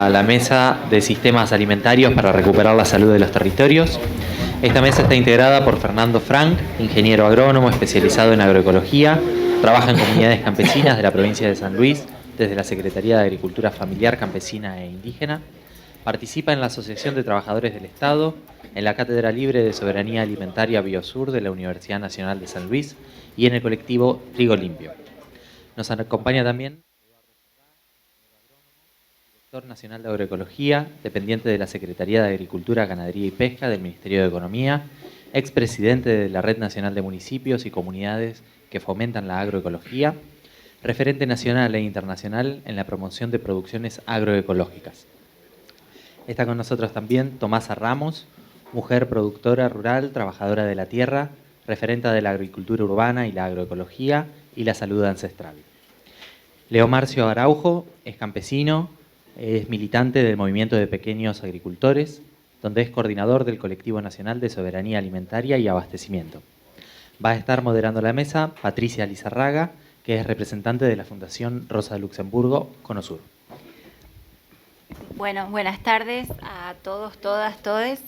A la mesa de sistemas alimentarios para recuperar la salud de los territorios. Esta mesa está integrada por Fernando Frank, ingeniero agrónomo especializado en agroecología, trabaja en comunidades campesinas de la provincia de San Luis desde la Secretaría de Agricultura Familiar, Campesina e Indígena, participa en la Asociación de Trabajadores del Estado, en la Cátedra Libre de Soberanía Alimentaria Biosur de la Universidad Nacional de San Luis y en el colectivo Trigo Limpio. Nos acompaña también Director Nacional de Agroecología, dependiente de la Secretaría de Agricultura, Ganadería y Pesca del Ministerio de Economía, expresidente de la Red Nacional de Municipios y Comunidades que fomentan la agroecología, referente nacional e internacional en la promoción de producciones agroecológicas. Está con nosotros también Tomasa Ramos, mujer productora rural, trabajadora de la tierra, referenta de la agricultura urbana y la agroecología y la salud ancestral. Leo Marcio Araujo es campesino, es militante del Movimiento de Pequeños Agricultores, donde es coordinador del Colectivo Nacional de Soberanía Alimentaria y Abastecimiento. Va a estar moderando la mesa Patricia Lizarraga, que es representante de la Fundación Rosa Luxemburgo, Conosur. Bueno, buenas tardes a todos, todas, todes.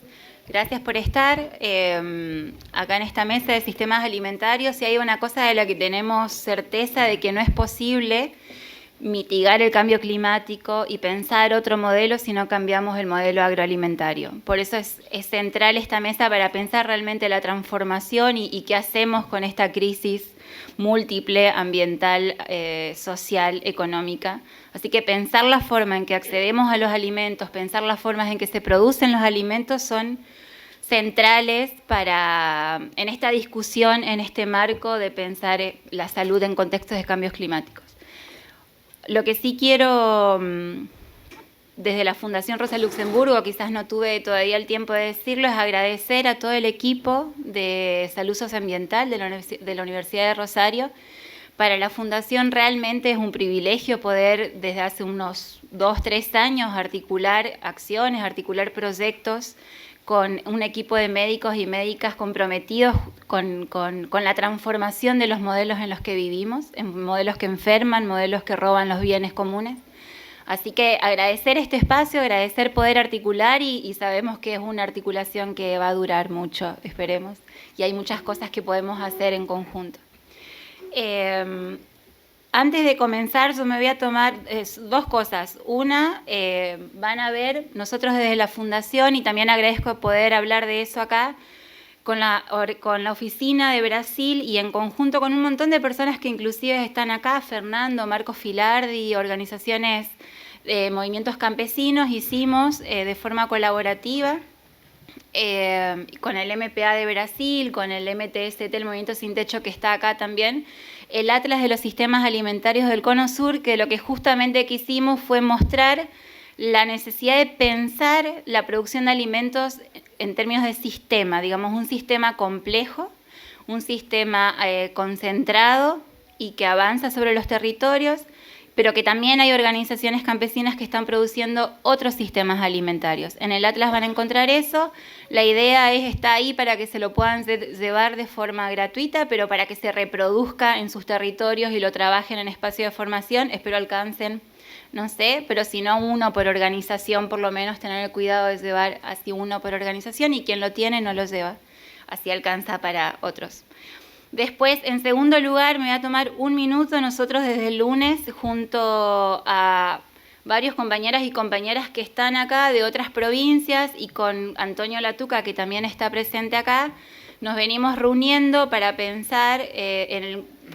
Gracias por estar acá en esta mesa de sistemas alimentarios. Si hay una cosa de la que tenemos certeza de que no es posible mitigar el cambio climático y pensar otro modelo si no cambiamos el modelo agroalimentario. Por eso es central esta mesa para pensar realmente la transformación y qué hacemos con esta crisis múltiple, ambiental, social, económica. Así que pensar la forma en que accedemos a los alimentos, pensar las formas en que se producen los alimentos son centrales en esta discusión, en este marco de pensar la salud en contextos de cambios climáticos. Lo que sí quiero, desde la Fundación Rosa Luxemburgo, quizás no tuve todavía el tiempo de decirlo, es agradecer a todo el equipo de salud socioambiental de la Universidad de Rosario. Para la Fundación realmente es un privilegio poder, desde hace unos 2-3 años, articular acciones, articular proyectos con un equipo de médicos y médicas comprometidos con la transformación de los modelos en los que vivimos, en modelos que enferman, modelos que roban los bienes comunes. Así que agradecer este espacio, agradecer poder articular y sabemos que es una articulación que va a durar mucho, esperemos, y hay muchas cosas que podemos hacer en conjunto. Antes de comenzar, yo me voy a tomar dos cosas. Una, van a ver, nosotros desde la Fundación, y también agradezco poder hablar de eso acá, con la oficina de Brasil y en conjunto con un montón de personas que inclusive están acá, Fernando, Marcos Filardi, organizaciones, movimientos campesinos, hicimos de forma colaborativa, con el MPA de Brasil, con el MTST, el Movimiento Sin Techo que está acá también, el Atlas de los Sistemas Alimentarios del Cono Sur, que lo que justamente quisimos fue mostrar la necesidad de pensar la producción de alimentos en términos de sistema, digamos un sistema complejo, un sistema concentrado y que avanza sobre los territorios, pero que también hay organizaciones campesinas que están produciendo otros sistemas alimentarios. En el Atlas van a encontrar eso. La idea está ahí para que se lo puedan llevar de forma gratuita, pero para que se reproduzca en sus territorios y lo trabajen en espacio de formación. Espero alcancen, no sé, pero si no uno por organización, por lo menos tener el cuidado de llevar así uno por organización y quien lo tiene no lo lleva. Así alcanza para otros. Después, en segundo lugar, me voy a tomar un minuto. Nosotros desde el lunes, junto a varios compañeras y compañeras que están acá de otras provincias y con Antonio Latuca, que también está presente acá, nos venimos reuniendo para pensar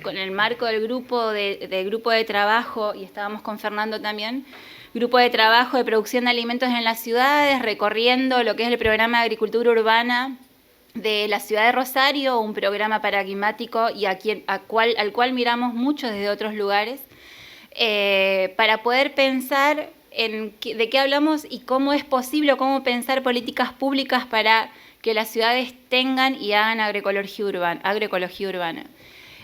con el marco del grupo de trabajo, y estábamos con Fernando también, grupo de trabajo de producción de alimentos en las ciudades, recorriendo lo que es el programa de agricultura urbana de la ciudad de Rosario, un programa paradigmático y al cual miramos mucho desde otros lugares, para poder pensar de qué hablamos y cómo es posible, cómo pensar políticas públicas para que las ciudades tengan y hagan agroecología urbana.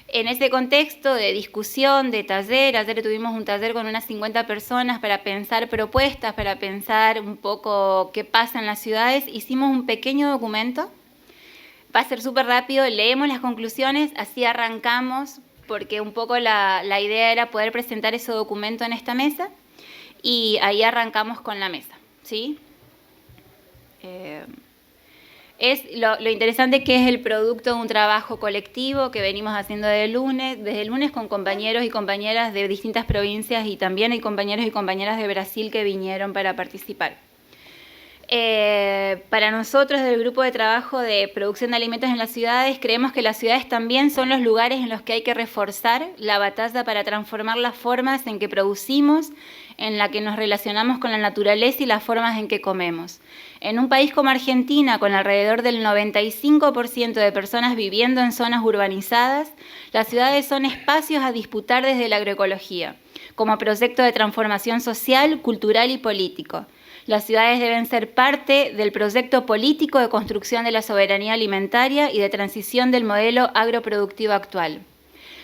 En ese contexto de discusión, de taller, ayer tuvimos un taller con unas 50 personas para pensar propuestas, para pensar un poco qué pasa en las ciudades. Hicimos un pequeño documento. Va a ser súper rápido, leemos las conclusiones, así arrancamos, porque un poco la idea era poder presentar ese documento en esta mesa. y ahí arrancamos con la mesa, ¿sí? Es lo interesante que es el producto de un trabajo colectivo que venimos haciendo desde el lunes con compañeros y compañeras de distintas provincias, y también hay compañeros y compañeras de Brasil que vinieron para participar. Para nosotros del grupo de trabajo de producción de alimentos en las ciudades, creemos que las ciudades también son los lugares en los que hay que reforzar la batalla para transformar las formas en que producimos, en la que nos relacionamos con la naturaleza y las formas en que comemos. En un país como Argentina, con alrededor del 95% de personas viviendo en zonas urbanizadas, las ciudades son espacios a disputar desde la agroecología, como proyecto de transformación social, cultural y político. Las ciudades deben ser parte del proyecto político de construcción de la soberanía alimentaria y de transición del modelo agroproductivo actual.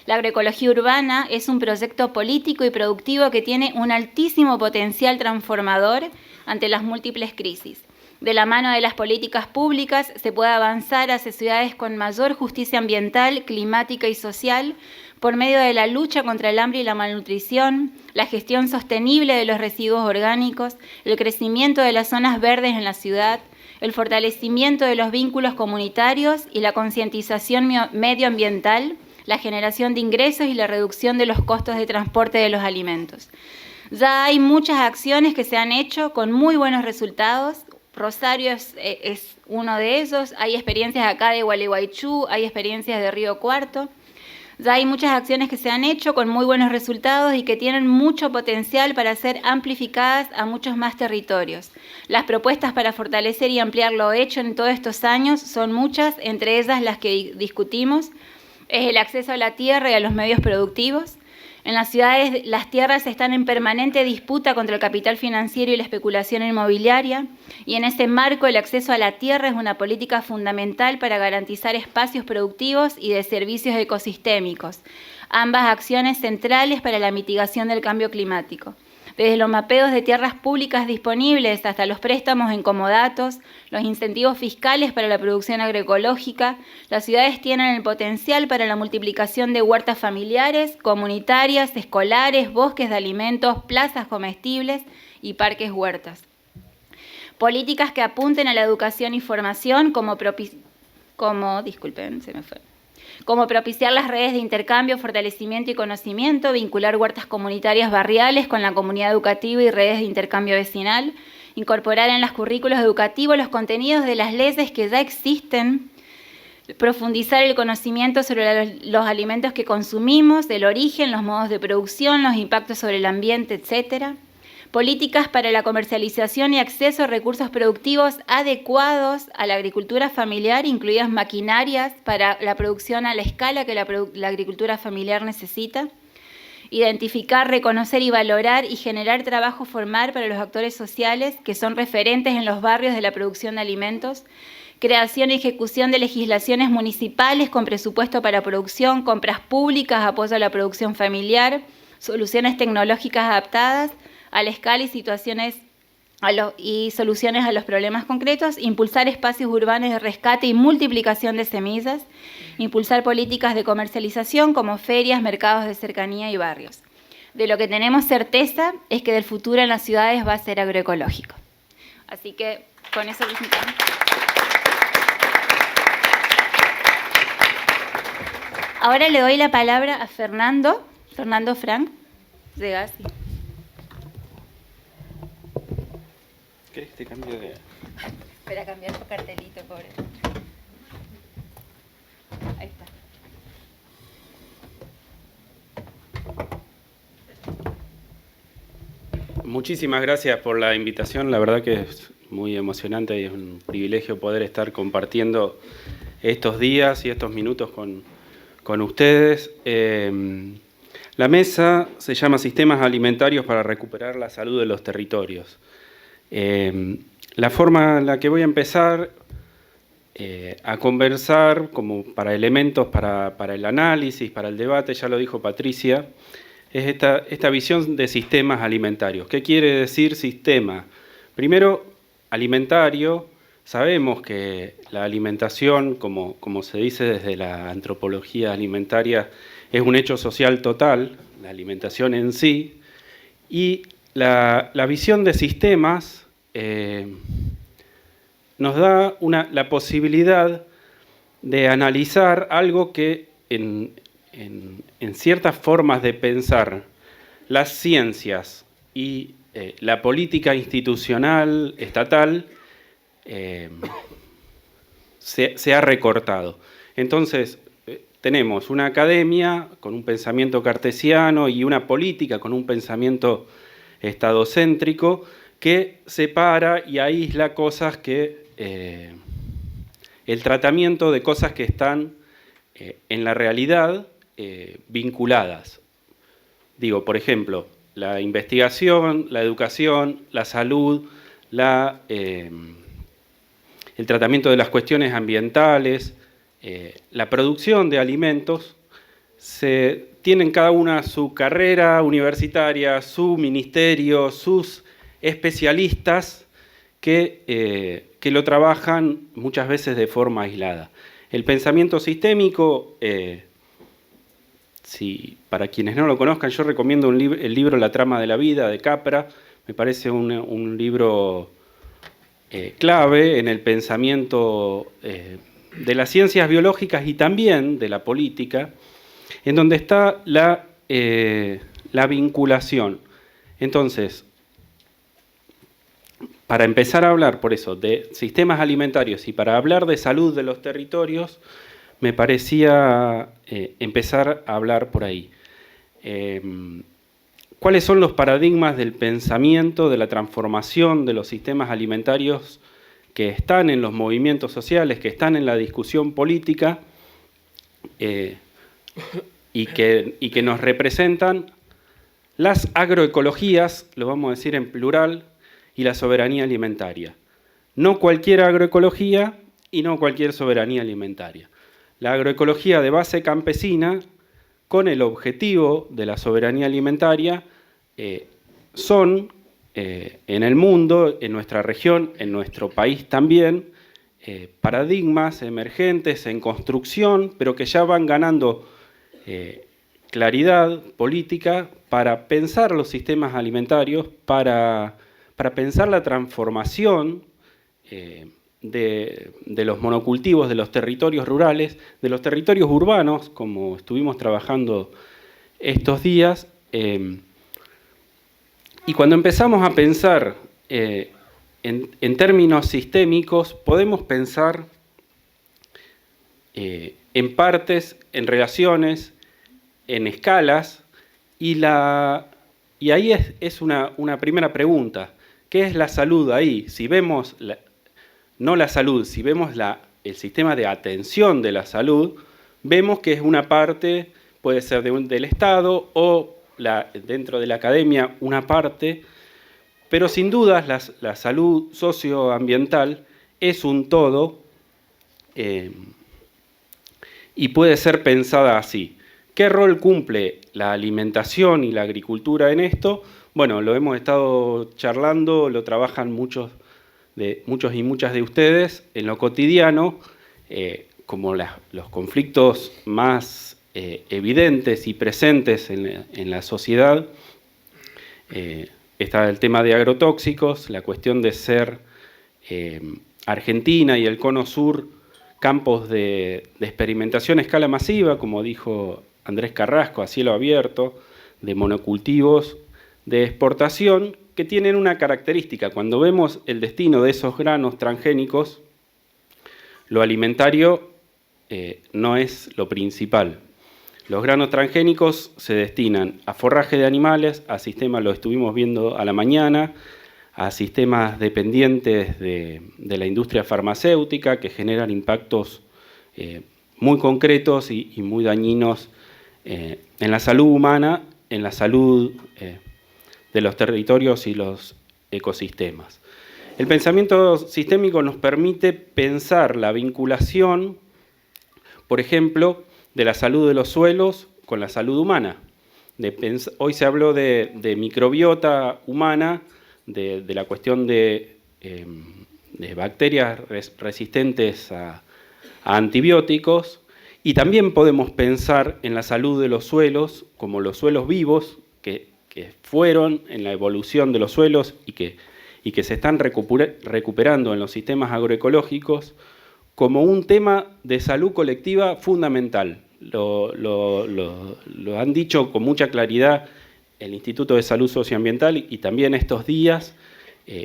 La agroecología urbana es un proyecto político y productivo que tiene un altísimo potencial transformador ante las múltiples crisis. De la mano de las políticas públicas se puede avanzar hacia ciudades con mayor justicia ambiental, climática y social, por medio de la lucha contra el hambre y la malnutrición, la gestión sostenible de los residuos orgánicos, el crecimiento de las zonas verdes en la ciudad, el fortalecimiento de los vínculos comunitarios y la concientización medioambiental, la generación de ingresos y la reducción de los costos de transporte de los alimentos. Ya hay muchas acciones que se han hecho con muy buenos resultados. Rosario es uno de ellos. Hay experiencias acá de Gualeguaychú, hay experiencias de Río Cuarto. Ya hay muchas acciones que se han hecho con muy buenos resultados y que tienen mucho potencial para ser amplificadas a muchos más territorios. Las propuestas para fortalecer y ampliar lo hecho en todos estos años son muchas, entre ellas las que discutimos. Es el acceso a la tierra y a los medios productivos. En las ciudades las tierras están en permanente disputa contra el capital financiero y la especulación inmobiliaria, y en ese marco el acceso a la tierra es una política fundamental para garantizar espacios productivos y de servicios ecosistémicos, ambas acciones centrales para la mitigación del cambio climático. Desde los mapeos de tierras públicas disponibles hasta los préstamos en comodatos, los incentivos fiscales para la producción agroecológica, las ciudades tienen el potencial para la multiplicación de huertas familiares, comunitarias, escolares, bosques de alimentos, plazas comestibles y parques huertas. Políticas que apunten a la educación y formación como propiciar las redes de intercambio, fortalecimiento y conocimiento, vincular huertas comunitarias barriales con la comunidad educativa y redes de intercambio vecinal, incorporar en los currículos educativos los contenidos de las leyes que ya existen, profundizar el conocimiento sobre los alimentos que consumimos, el origen, los modos de producción, los impactos sobre el ambiente, etc. Políticas para la comercialización y acceso a recursos productivos adecuados a la agricultura familiar, incluidas maquinarias para la producción a la escala que la agricultura familiar necesita. Identificar, reconocer y valorar y generar trabajo formal para los actores sociales que son referentes en los barrios de la producción de alimentos. Creación y ejecución de legislaciones municipales con presupuesto para producción, compras públicas, apoyo a la producción familiar, soluciones tecnológicas adaptadas a la escala y soluciones a los problemas concretos, impulsar espacios urbanos de rescate y multiplicación de semillas, impulsar políticas de comercialización como ferias, mercados de cercanía y barrios. De lo que tenemos certeza es que del futuro en las ciudades va a ser agroecológico. Así que con eso presentamos. Ahora le doy la palabra a Fernando Frank, de GASI. ¿Querés que te cambie de...? Espera, cambiar tu cartelito, pobre. Ahí está. Muchísimas gracias por la invitación. La verdad que es muy emocionante y es un privilegio poder estar compartiendo estos días y estos minutos con ustedes. La mesa se llama Sistemas Alimentarios para recuperar la salud de los territorios. La forma en la que voy a empezar a conversar como para elementos para el análisis, para el debate, ya lo dijo Patricia, es esta visión de sistemas alimentarios. ¿Qué quiere decir sistema? Primero, alimentario. Sabemos que la alimentación, como se dice desde la antropología alimentaria, es un hecho social total, la alimentación en sí, y la visión de sistemas nos da la posibilidad de analizar algo que en ciertas formas de pensar las ciencias y la política institucional, estatal, se ha recortado. Entonces, tenemos una academia con un pensamiento cartesiano y una política con un pensamiento estadocéntrico que separa y aísla cosas que... el tratamiento de cosas que están en la realidad vinculadas. Digo, por ejemplo, la investigación, la educación, la salud, el tratamiento de las cuestiones ambientales, la producción de alimentos, tienen cada una su carrera universitaria, su ministerio, sus especialistas que lo trabajan muchas veces de forma aislada. El pensamiento sistémico, para quienes no lo conozcan, yo recomiendo el libro La trama de la vida, de Capra. Me parece un libro clave en el pensamiento de las ciencias biológicas y también de la política, en donde está la vinculación. Entonces, para empezar a hablar, por eso, de sistemas alimentarios y para hablar de salud de los territorios, me parecía empezar a hablar por ahí. ¿Cuáles son los paradigmas del pensamiento, de la transformación de los sistemas alimentarios que están en los movimientos sociales, que están en la discusión política y que nos representan? Las agroecologías, lo vamos a decir en plural, y la soberanía alimentaria. No cualquier agroecología y no cualquier soberanía alimentaria. La agroecología de base campesina, con el objetivo de la soberanía alimentaria, son en el mundo, en nuestra región, en nuestro país también, paradigmas emergentes en construcción, pero que ya van ganando claridad política para pensar los sistemas alimentarios, para pensar la transformación de los monocultivos, de los territorios rurales, de los territorios urbanos, como estuvimos trabajando estos días. Y cuando empezamos a pensar en términos sistémicos, podemos pensar en partes, en relaciones, en escalas, y ahí es una primera pregunta. ¿Qué es la salud ahí? Si vemos, no la salud, si vemos el sistema de atención de la salud, vemos que es una parte, puede ser del Estado o dentro de la academia una parte, pero sin dudas la salud socioambiental es un todo y puede ser pensada así. ¿Qué rol cumple la alimentación y la agricultura en esto? Bueno, lo hemos estado charlando, lo trabajan muchos y muchas de ustedes en lo cotidiano, como los conflictos más evidentes y presentes en la sociedad. Está el tema de agrotóxicos, la cuestión de ser Argentina y el Cono Sur campos de experimentación a escala masiva, como dijo Andrés Carrasco, a cielo abierto, de monocultivos, de exportación, que tienen una característica. Cuando vemos el destino de esos granos transgénicos, lo alimentario no es lo principal. Los granos transgénicos se destinan a forraje de animales, a sistemas, lo estuvimos viendo a la mañana, a sistemas dependientes de la industria farmacéutica que generan impactos muy concretos y muy dañinos en la salud humana, en la salud de los territorios y los ecosistemas. El pensamiento sistémico nos permite pensar la vinculación, por ejemplo, de la salud de los suelos con la salud humana. Hoy se habló de microbiota humana, de la cuestión de bacterias resistentes a antibióticos, y también podemos pensar en la salud de los suelos como los suelos vivos, que fueron en la evolución de los suelos y que se están recuperando en los sistemas agroecológicos como un tema de salud colectiva fundamental. Lo han dicho con mucha claridad el Instituto de Salud Socioambiental y también estos días.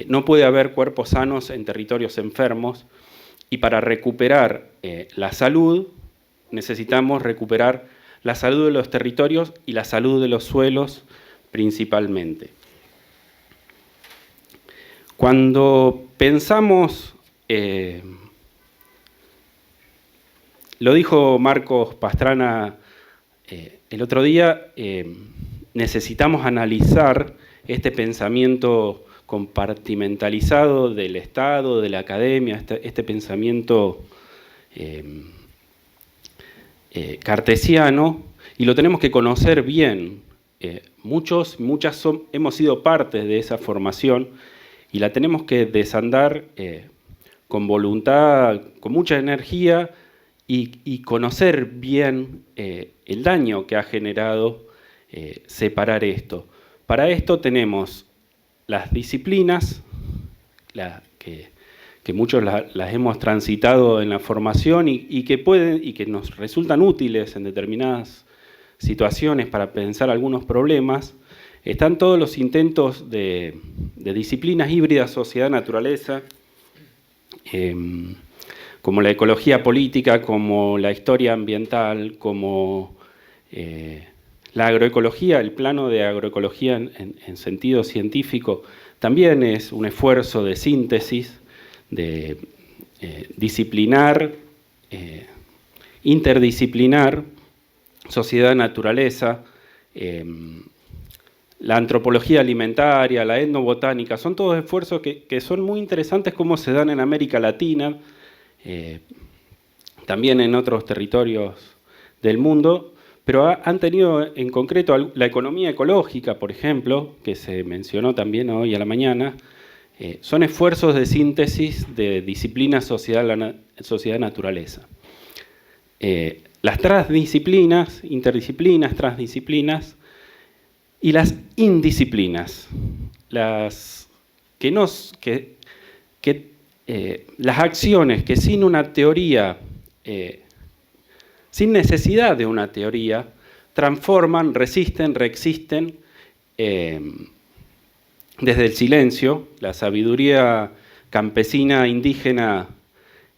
No puede haber cuerpos sanos en territorios enfermos, y para recuperar la salud necesitamos recuperar la salud de los territorios y la salud de los suelos principalmente. Cuando pensamos, lo dijo Marcos Pastrana el otro día, necesitamos analizar este pensamiento compartimentalizado del Estado, de la academia, este pensamiento cartesiano, y lo tenemos que conocer bien. Muchas hemos sido parte de esa formación y la tenemos que desandar con voluntad, con mucha energía y conocer bien el daño que ha generado separar esto. Para esto tenemos las disciplinas, que muchos las hemos transitado en la formación y que nos resultan útiles en determinadas situaciones para pensar algunos problemas. Están todos los intentos de disciplinas híbridas, sociedad-naturaleza, como la ecología política, como la historia ambiental, como la agroecología. El plano de agroecología en sentido científico también es un esfuerzo de síntesis, de disciplinar, interdisciplinar, sociedad-naturaleza, la antropología alimentaria, la etnobotánica. Son todos esfuerzos que son muy interesantes, como se dan en América Latina, también en otros territorios del mundo, pero han tenido en concreto la economía ecológica, por ejemplo, que se mencionó también hoy a la mañana. Son esfuerzos de síntesis de disciplinas sociedad-naturaleza. Las transdisciplinas, interdisciplinas, transdisciplinas, y las indisciplinas, las acciones que sin una teoría, sin necesidad de una teoría, transforman, resisten, reexisten desde el silencio. La sabiduría campesina, indígena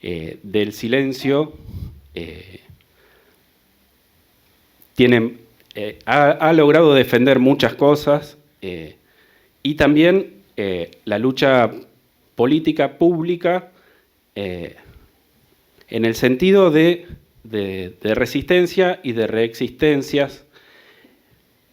del silencio ha logrado defender muchas cosas, y también la lucha política pública en el sentido de resistencia y de reexistencias.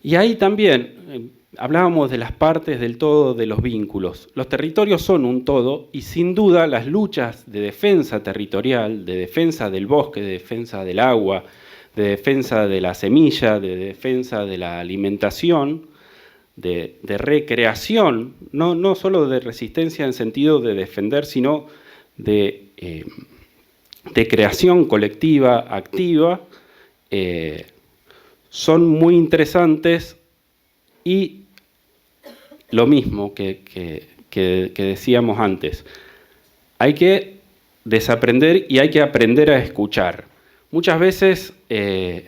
Y ahí también hablábamos de las partes del todo, de los vínculos. Los territorios son un todo y sin duda las luchas de defensa territorial, de defensa del bosque, de defensa del agua, de defensa de la semilla, de defensa de la alimentación, de recreación, no solo de resistencia en sentido de defender, sino de creación colectiva, activa, son muy interesantes. Y lo mismo que decíamos antes, hay que desaprender y hay que aprender a escuchar. Muchas veces en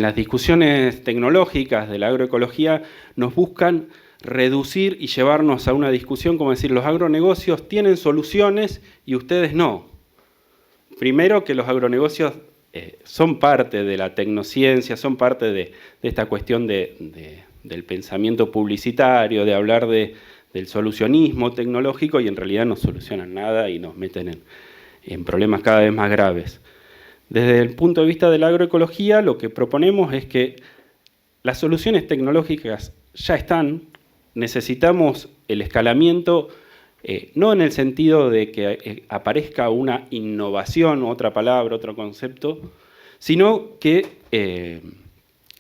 las discusiones tecnológicas de la agroecología nos buscan reducir y llevarnos a una discusión como decir, los agronegocios tienen soluciones y ustedes no. Primero, que los agronegocios son parte de la tecnociencia, son parte de esta cuestión del pensamiento publicitario, de hablar del solucionismo tecnológico, y en realidad no solucionan nada y nos meten en problemas cada vez más graves. Desde el punto de vista de la agroecología, lo que proponemos es que las soluciones tecnológicas ya están, necesitamos el escalamiento, no en el sentido de que aparezca una innovación, otra palabra, otro concepto, sino que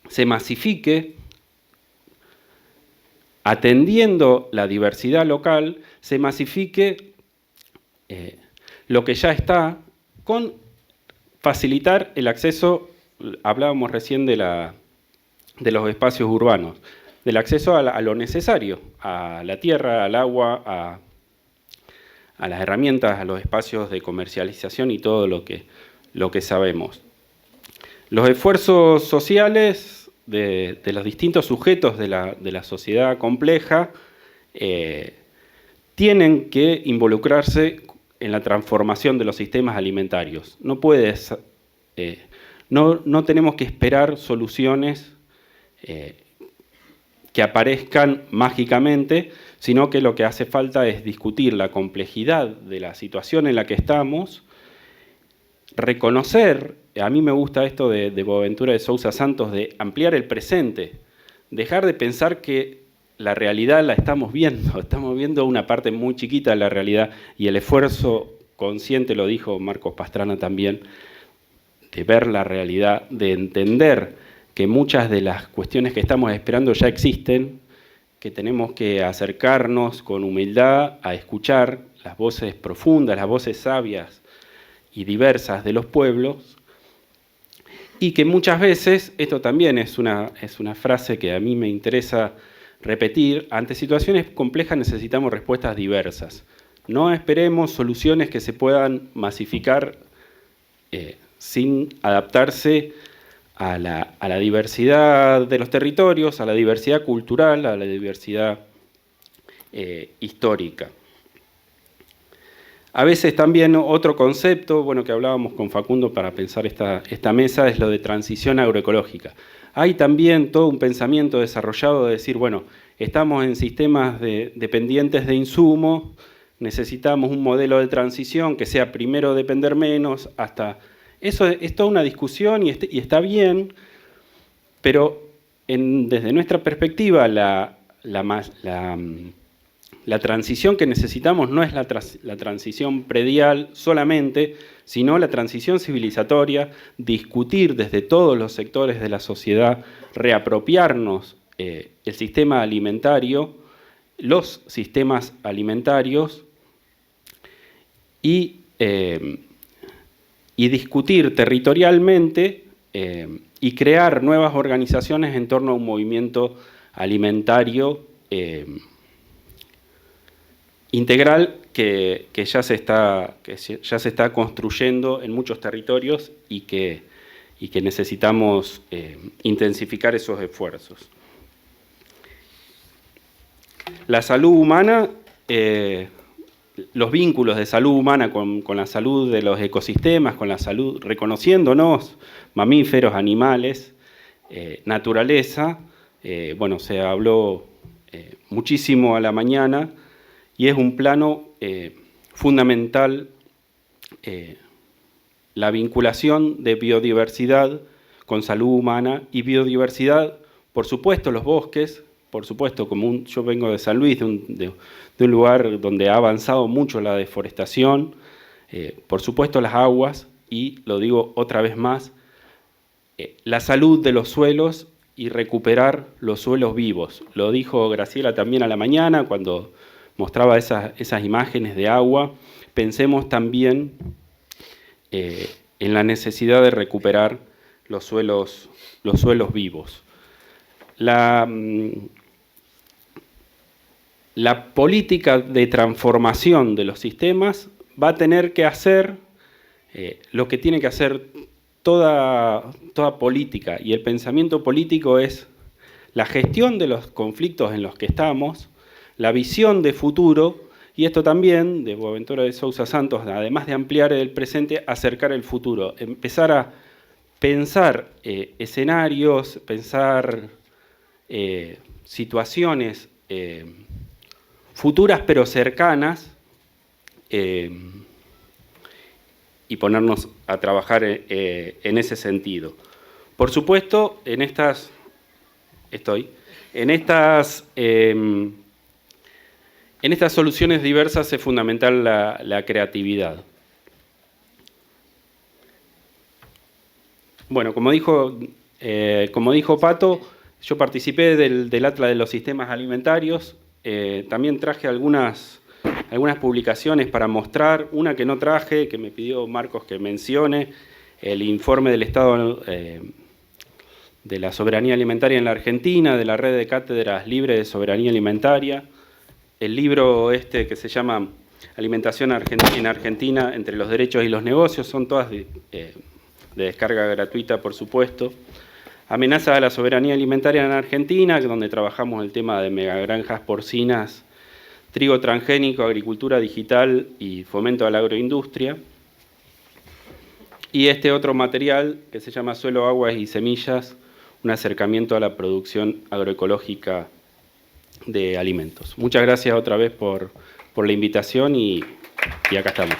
se masifique, atendiendo la diversidad local, se masifique lo que ya está, con facilitar el acceso. Hablábamos recién de los espacios urbanos. del acceso a lo necesario, a la tierra, al agua, a las herramientas, a los espacios de comercialización y todo lo que sabemos. Los esfuerzos sociales de los distintos sujetos de la sociedad compleja tienen que involucrarse en la transformación de los sistemas alimentarios. No tenemos que esperar soluciones que aparezcan mágicamente, sino que lo que hace falta es discutir la complejidad de la situación en la que estamos, reconocer, a mí me gusta esto de Boaventura de Sousa Santos, de ampliar el presente, dejar de pensar que la realidad la estamos viendo una parte muy chiquita de la realidad, y el esfuerzo consciente, lo dijo Marcos Pastrana también, de ver la realidad, de entender que muchas de las cuestiones que estamos esperando ya existen, que tenemos que acercarnos con humildad a escuchar las voces profundas, las voces sabias y diversas de los pueblos, y que muchas veces, esto también es una frase que a mí me interesa repetir, ante situaciones complejas necesitamos respuestas diversas. No esperemos soluciones que se puedan masificar sin adaptarse a la diversidad de los territorios, a la diversidad cultural, a la diversidad histórica. A veces también otro concepto, bueno, que hablábamos con Facundo para pensar esta mesa, es lo de transición agroecológica. Hay también todo un pensamiento desarrollado de decir, bueno, estamos en sistemas dependientes de insumos, necesitamos un modelo de transición que sea primero depender menos, hasta... Eso es toda una discusión y está bien, pero desde nuestra perspectiva la transición que necesitamos no es la transición predial solamente, sino la transición civilizatoria, discutir desde todos los sectores de la sociedad, reapropiarnos el sistema alimentario, los sistemas alimentarios y discutir territorialmente y crear nuevas organizaciones en torno a un movimiento alimentario integral que ya se está construyendo en muchos territorios y que necesitamos intensificar esos esfuerzos. La salud humana, los vínculos de salud humana con la salud de los ecosistemas, con la salud, reconociéndonos mamíferos, animales, naturaleza, bueno, se habló muchísimo a la mañana y es un plano fundamental la vinculación de biodiversidad con salud humana y biodiversidad, por supuesto, los bosques, por supuesto, yo vengo de San Luis, de un lugar donde ha avanzado mucho la deforestación, por supuesto las aguas, y lo digo otra vez más, la salud de los suelos y recuperar los suelos vivos. Lo dijo Graciela también a la mañana cuando mostraba esas imágenes de agua. Pensemos también en la necesidad de recuperar los suelos vivos. La política de transformación de los sistemas va a tener que hacer lo que tiene que hacer toda política, y el pensamiento político es la gestión de los conflictos en los que estamos, la visión de futuro, y esto también, de Boaventura de Sousa Santos, además de ampliar el presente, acercar el futuro, empezar a pensar escenarios, pensar situaciones futuras pero cercanas, y ponernos a trabajar en ese sentido. Por supuesto, en estas soluciones diversas es fundamental la creatividad. Bueno, como dijo Pato, yo participé del Atlas de los Sistemas Alimentarios. También traje algunas publicaciones para mostrar. Una que no traje, que me pidió Marcos que mencione, el informe del Estado de la soberanía alimentaria en la Argentina, de la red de cátedras libres de soberanía alimentaria. El libro que se llama Alimentación en Argentina entre los derechos y los negocios, son todas de descarga gratuita, por supuesto. Amenazas a la soberanía alimentaria en Argentina, donde trabajamos el tema de megagranjas porcinas, trigo transgénico, agricultura digital y fomento a la agroindustria. Y este otro material que se llama Suelo, Aguas y Semillas, un acercamiento a la producción agroecológica de alimentos. Muchas gracias otra vez por la invitación y acá estamos.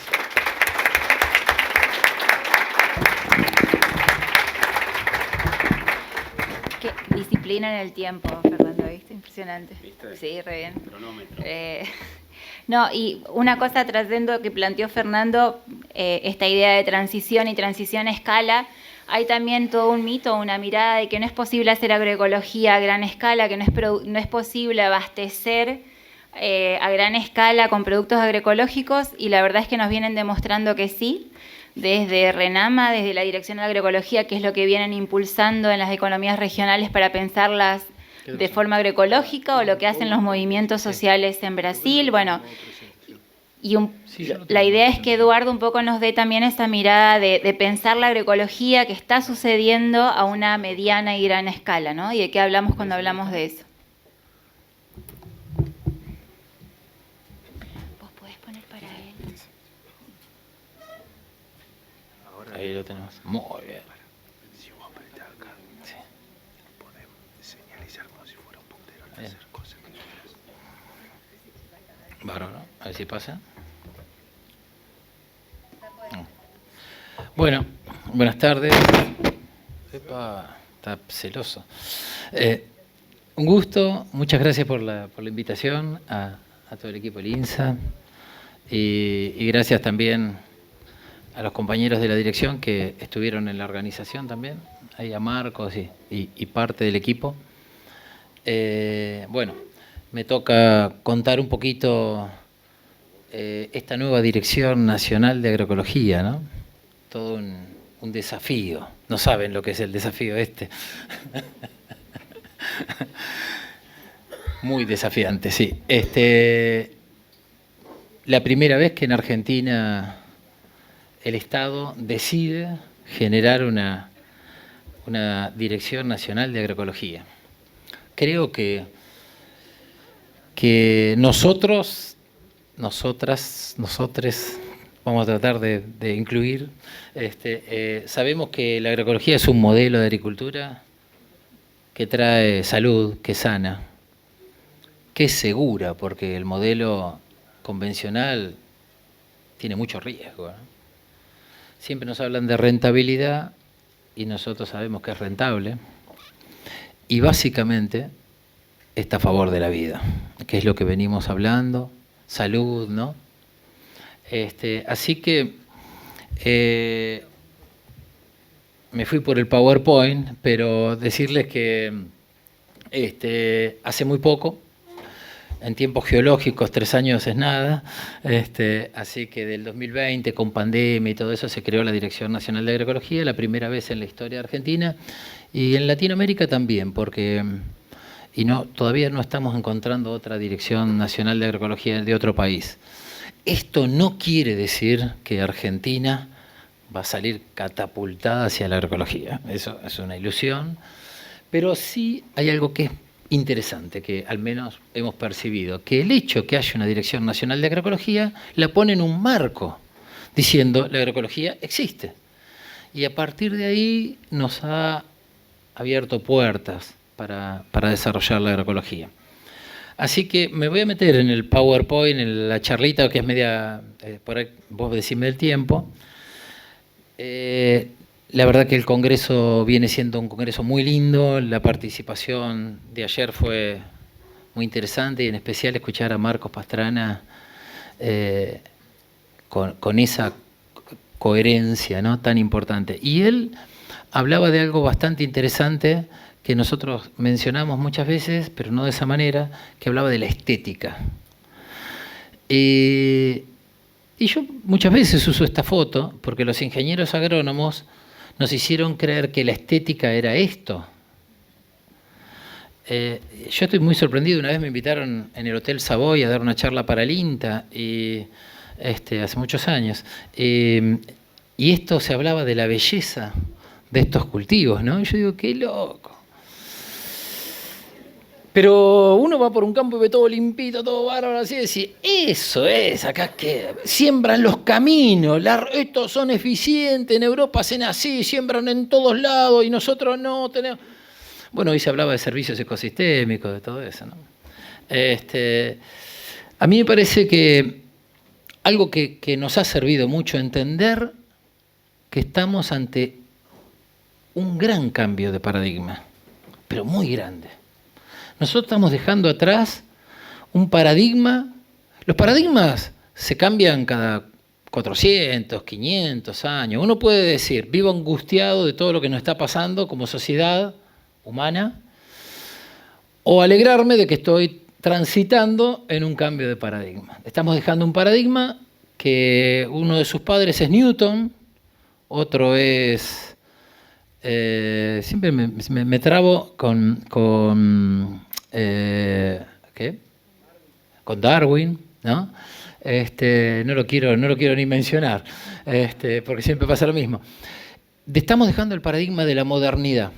Qué disciplina en el tiempo, Fernando, ¿viste? Impresionante. ¿Viste? Sí, re bien. Cronómetro. No, y una cosa trascendo que planteó Fernando, esta idea de transición y transición a escala, hay también todo un mito, una mirada de que no es posible hacer agroecología a gran escala, que no es posible abastecer a gran escala con productos agroecológicos, y la verdad es que nos vienen demostrando que sí, desde RENAMA, desde la Dirección de Agroecología, que es lo que vienen impulsando en las economías regionales para pensarlas de forma agroecológica, o lo que hacen los movimientos sociales en Brasil. Bueno, y la idea es que Eduardo un poco nos dé también esa mirada de pensar la agroecología que está sucediendo a una mediana y gran escala, ¿no? Y de qué hablamos cuando hablamos de eso. ¿Vos podés poner para él? Ahí lo tenemos. Muy bien. Si vos apretás acá, Sí. podemos señalizar como si fuera un puntero al Bien. hacer cosas que quieras. Bárbaro. A ver si pasa. Bueno, buenas tardes. Epa, está celoso. Un gusto, muchas gracias por la invitación a todo el equipo del INSA y gracias también a los compañeros de la dirección que estuvieron en la organización también, ahí a Marcos y parte del equipo. Bueno, me toca contar un poquito esta nueva Dirección Nacional de Agroecología, ¿no? Todo un desafío. No saben lo que es el desafío este. Muy desafiante, sí. La primera vez que en Argentina el Estado decide generar una Dirección Nacional de Agroecología. Creo que nosotros, nosotras, nosotres, vamos a tratar de incluir, sabemos que la agroecología es un modelo de agricultura que trae salud, que sana, que es segura, porque el modelo convencional tiene mucho riesgo, ¿no? Siempre nos hablan de rentabilidad y nosotros sabemos que es rentable. Y básicamente está a favor de la vida, que es lo que venimos hablando, salud, ¿no? Así que me fui por el PowerPoint, pero decirles que hace muy poco, en tiempos geológicos, 3 años es nada, así que del 2020, con pandemia y todo eso, se creó la Dirección Nacional de Agroecología, la primera vez en la historia de Argentina, y en Latinoamérica también, porque todavía no estamos encontrando otra Dirección Nacional de Agroecología de otro país. Esto no quiere decir que Argentina va a salir catapultada hacia la agroecología, eso es una ilusión, pero sí hay algo que es interesante, que al menos hemos percibido, que el hecho que haya una Dirección Nacional de Agroecología la pone en un marco, diciendo la agroecología existe. Y a partir de ahí nos ha abierto puertas para desarrollar la agroecología. Así que me voy a meter en el PowerPoint, en la charlita que es media, por ahí vos decime el tiempo. La verdad que el Congreso viene siendo un Congreso muy lindo, la participación de ayer fue muy interesante y en especial escuchar a Marcos Pastrana con esa coherencia, ¿no?, tan importante. Y él hablaba de algo bastante interesante que nosotros mencionamos muchas veces, pero no de esa manera, que hablaba de la estética. Y yo muchas veces uso esta foto porque los ingenieros agrónomos nos hicieron creer que la estética era esto, Yo estoy muy sorprendido. Una vez me invitaron en el Hotel Savoy a dar una charla para el INTA, y, hace muchos años. Y esto se hablaba de la belleza de estos cultivos, ¿no? Y yo digo, qué loco. Pero uno va por un campo y ve todo limpito, todo bárbaro, así, y decir, eso es, acá que siembran los caminos, estos son eficientes, en Europa hacen así, siembran en todos lados y nosotros no tenemos... Bueno, hoy se hablaba de servicios ecosistémicos, de todo eso, ¿no? A mí me parece que algo que nos ha servido mucho entender que estamos ante un gran cambio de paradigma, pero muy grande. Nosotros estamos dejando atrás un paradigma. Los paradigmas se cambian cada 400, 500 años. Uno puede decir, vivo angustiado de todo lo que nos está pasando como sociedad humana, o alegrarme de que estoy transitando en un cambio de paradigma. Estamos dejando un paradigma que uno de sus padres es Newton, otro es... siempre me trabo con Darwin, ¿no? No lo quiero ni mencionar, porque siempre pasa lo mismo. Estamos dejando el paradigma de la modernidad,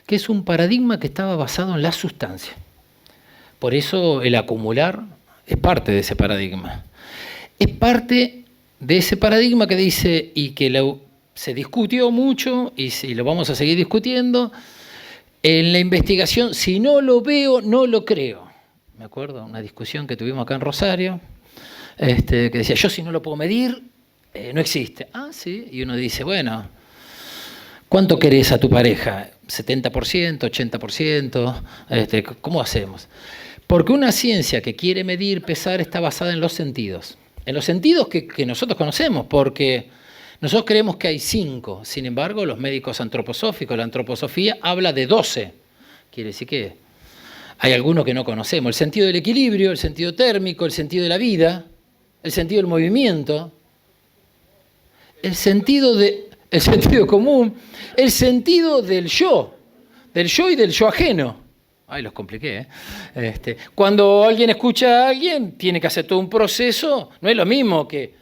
que es un paradigma que estaba basado en la sustancia. Por eso el acumular es parte de ese paradigma. Es parte de ese paradigma que dice, y que se discutió mucho, y lo vamos a seguir discutiendo, en la investigación, si no lo veo, no lo creo. Me acuerdo una discusión que tuvimos acá en Rosario, que decía, yo si no lo puedo medir, no existe. Ah, sí, y uno dice, bueno, ¿cuánto querés a tu pareja? ¿70%, 80%? ¿Cómo hacemos? Porque una ciencia que quiere medir, pesar, está basada en los sentidos. En los sentidos que nosotros conocemos, porque nosotros creemos que hay 5. Sin embargo, los médicos antroposóficos, la antroposofía, habla de 12. Quiere decir que hay algunos que no conocemos. El sentido del equilibrio, el sentido térmico, el sentido de la vida, el sentido del movimiento, el sentido común, el sentido del yo y del yo ajeno. Ay, los compliqué, ¿eh? Cuando alguien escucha a alguien, tiene que hacer todo un proceso. No es lo mismo que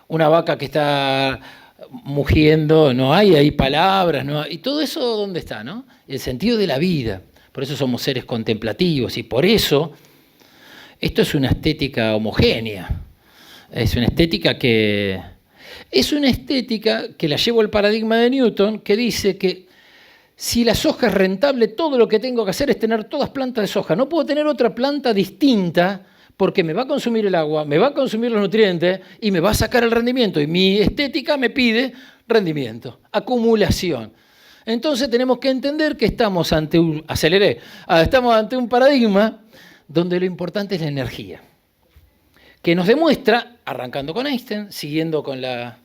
una vaca que está mugiendo, no hay ahí palabras, no hay, y todo eso, ¿dónde está, no? El sentido de la vida. Por eso somos seres contemplativos, y por eso esto es una estética homogénea. Es una estética que la llevo al paradigma de Newton, que dice que si la soja es rentable, todo lo que tengo que hacer es tener todas plantas de soja. No puedo tener otra planta distinta porque me va a consumir el agua, me va a consumir los nutrientes y me va a sacar el rendimiento. Y mi estética me pide rendimiento, acumulación. Entonces tenemos que entender que estamos ante un paradigma donde lo importante es la energía, que nos demuestra, arrancando con Einstein, siguiendo con la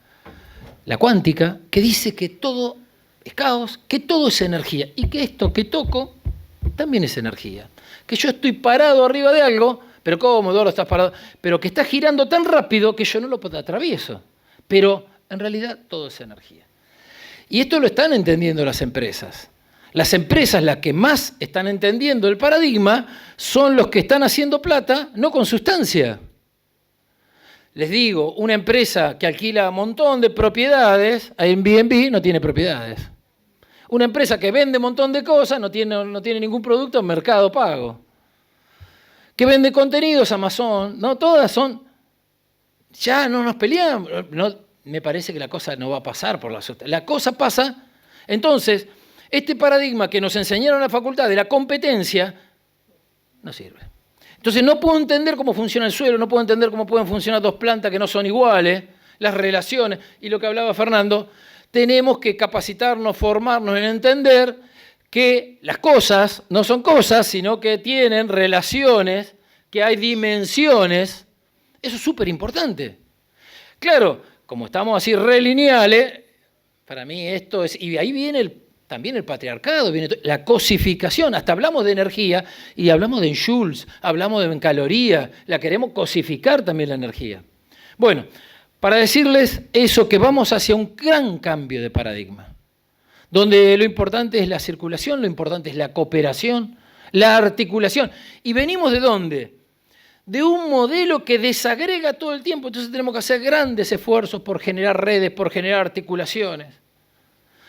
cuántica, que dice que todo es caos, que todo es energía, y que esto que toco también es energía. Que yo estoy parado arriba de algo, pero ¿cómo, Eduardo, estás parado? Pero que está girando tan rápido que yo no lo atravieso. Pero en realidad todo es energía. Y esto lo están entendiendo las empresas. Las empresas, las que más están entendiendo el paradigma, son los que están haciendo plata, no con sustancia. Les digo, una empresa que alquila un montón de propiedades, Airbnb no tiene propiedades. Una empresa que vende un montón de cosas, no tiene ningún producto en Mercado Pago. Que vende contenidos, Amazon, no, todas son, ya no nos peleamos, no, me parece que la cosa no va a pasar por la sustancia. La cosa pasa, entonces, este paradigma que nos enseñaron en la facultad de la competencia, no sirve. Entonces no puedo entender cómo funciona el suelo, no puedo entender cómo pueden funcionar dos plantas que no son iguales, las relaciones, y lo que hablaba Fernando, tenemos que capacitarnos, formarnos en entender que las cosas no son cosas, sino que tienen relaciones, que hay dimensiones. Eso es súper importante. Claro, como estamos así relineales, para mí esto es, y ahí viene también el patriarcado, viene la cosificación, hasta hablamos de energía y hablamos de joules, hablamos de calorías, la queremos cosificar también la energía. Bueno, para decirles eso, que vamos hacia un gran cambio de paradigma, donde lo importante es la circulación, lo importante es la cooperación, la articulación. ¿Y venimos de dónde? De un modelo que desagrega todo el tiempo, entonces tenemos que hacer grandes esfuerzos por generar redes, por generar articulaciones.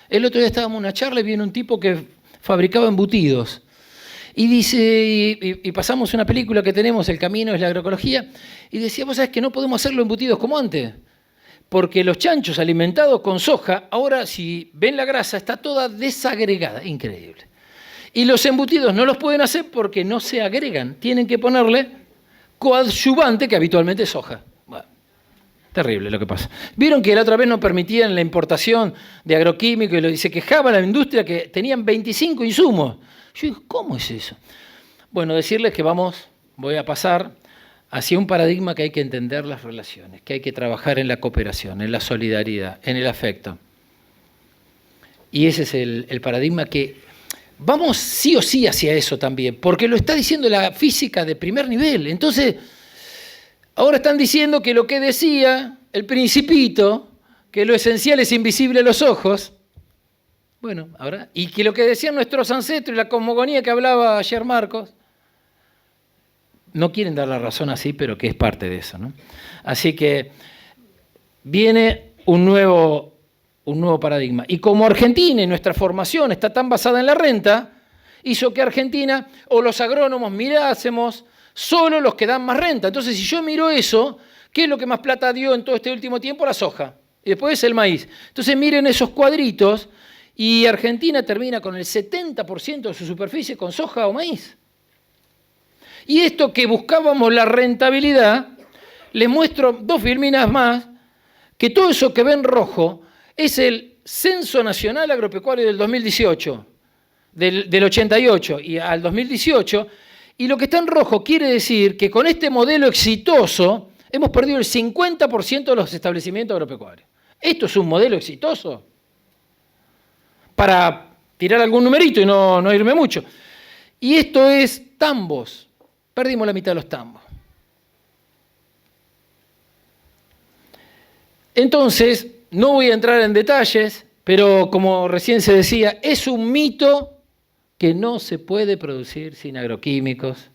El otro día estábamos en una charla y viene un tipo que fabricaba embutidos. Y dice, y pasamos una película que tenemos, El Camino es la agroecología, y decía, vos sabés que no podemos hacerlo embutidos como antes, porque los chanchos alimentados con soja, ahora si ven la grasa, está toda desagregada, increíble. Y los embutidos no los pueden hacer porque no se agregan, tienen que ponerle coadyuvante, que habitualmente es soja. Bueno, terrible lo que pasa. Vieron que la otra vez no permitían la importación de agroquímicos y se quejaba la industria que tenían 25 insumos. Yo digo, ¿cómo es eso? Bueno, decirles que voy a pasar hacia un paradigma que hay que entender las relaciones, que hay que trabajar en la cooperación, en la solidaridad, en el afecto. Y ese es el paradigma que vamos sí o sí hacia eso también, porque lo está diciendo la física de primer nivel. Entonces, ahora están diciendo que lo que decía el Principito, que lo esencial es invisible a los ojos, bueno, ahora, y que lo que decían nuestros ancestros y la cosmogonía que hablaba ayer Marcos, no quieren dar la razón así, pero que es parte de eso, ¿no? Así que viene un nuevo paradigma. Y como Argentina y nuestra formación está tan basada en la renta, hizo que Argentina o los agrónomos mirásemos solo los que dan más renta. Entonces, si yo miro eso, ¿qué es lo que más plata dio en todo este último tiempo? La soja. Y después el maíz. Entonces, miren esos cuadritos y Argentina termina con el 70% de su superficie con soja o maíz. Y esto que buscábamos la rentabilidad, les muestro 2 filminas más, que todo eso que ven rojo es el Censo Nacional Agropecuario del 2018, del 88 y al 2018, y lo que está en rojo quiere decir que con este modelo exitoso hemos perdido el 50% de los establecimientos agropecuarios. ¿Esto es un modelo exitoso? Para tirar algún numerito y no irme mucho. Y esto es tambos. Perdimos la mitad de los tambos. Entonces, no voy a entrar en detalles, pero como recién se decía, es un mito que no se puede producir sin agroquímicos,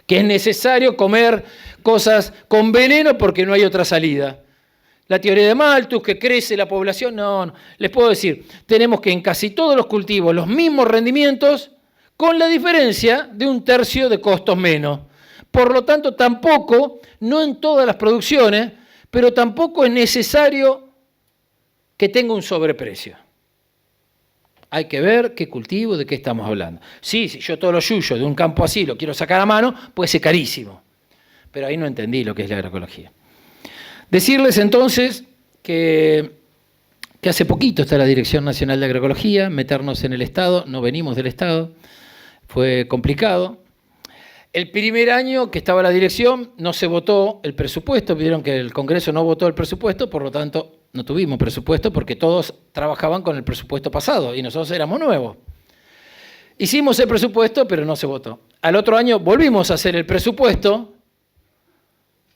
que es necesario comer cosas con veneno porque no hay otra salida. La teoría de Malthus, que crece la población, no. Les puedo decir, tenemos que en casi todos los cultivos los mismos rendimientos, con la diferencia de 1/3 de costos menos. Por lo tanto, tampoco, no en todas las producciones, pero tampoco es necesario que tenga un sobreprecio. Hay que ver qué cultivo, de qué estamos hablando. Sí, si yo todo lo yuyo de un campo así lo quiero sacar a mano, puede ser carísimo. Pero ahí no entendí lo que es la agroecología. Decirles entonces que hace poquito está la Dirección Nacional de Agroecología, meternos en el Estado, no venimos del Estado, fue complicado. El primer año que estaba la dirección no se votó el presupuesto, vieron que el Congreso no votó el presupuesto, por lo tanto no tuvimos presupuesto porque todos trabajaban con el presupuesto pasado y nosotros éramos nuevos. Hicimos el presupuesto, pero no se votó. Al otro año volvimos a hacer el presupuesto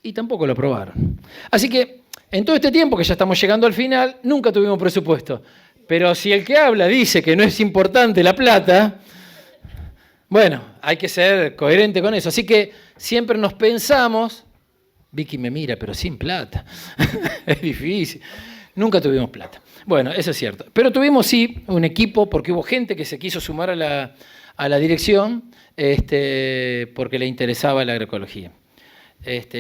y tampoco lo aprobaron. Así que en todo este tiempo que ya estamos llegando al final, nunca tuvimos presupuesto. Pero si el que habla dice que no es importante la plata, bueno, hay que ser coherente con eso. Así que siempre nos pensamos, Vicky me mira, pero sin plata. Es difícil. Nunca tuvimos plata. Bueno, eso es cierto. Pero tuvimos sí un equipo, porque hubo gente que se quiso sumar a la dirección porque le interesaba la agroecología.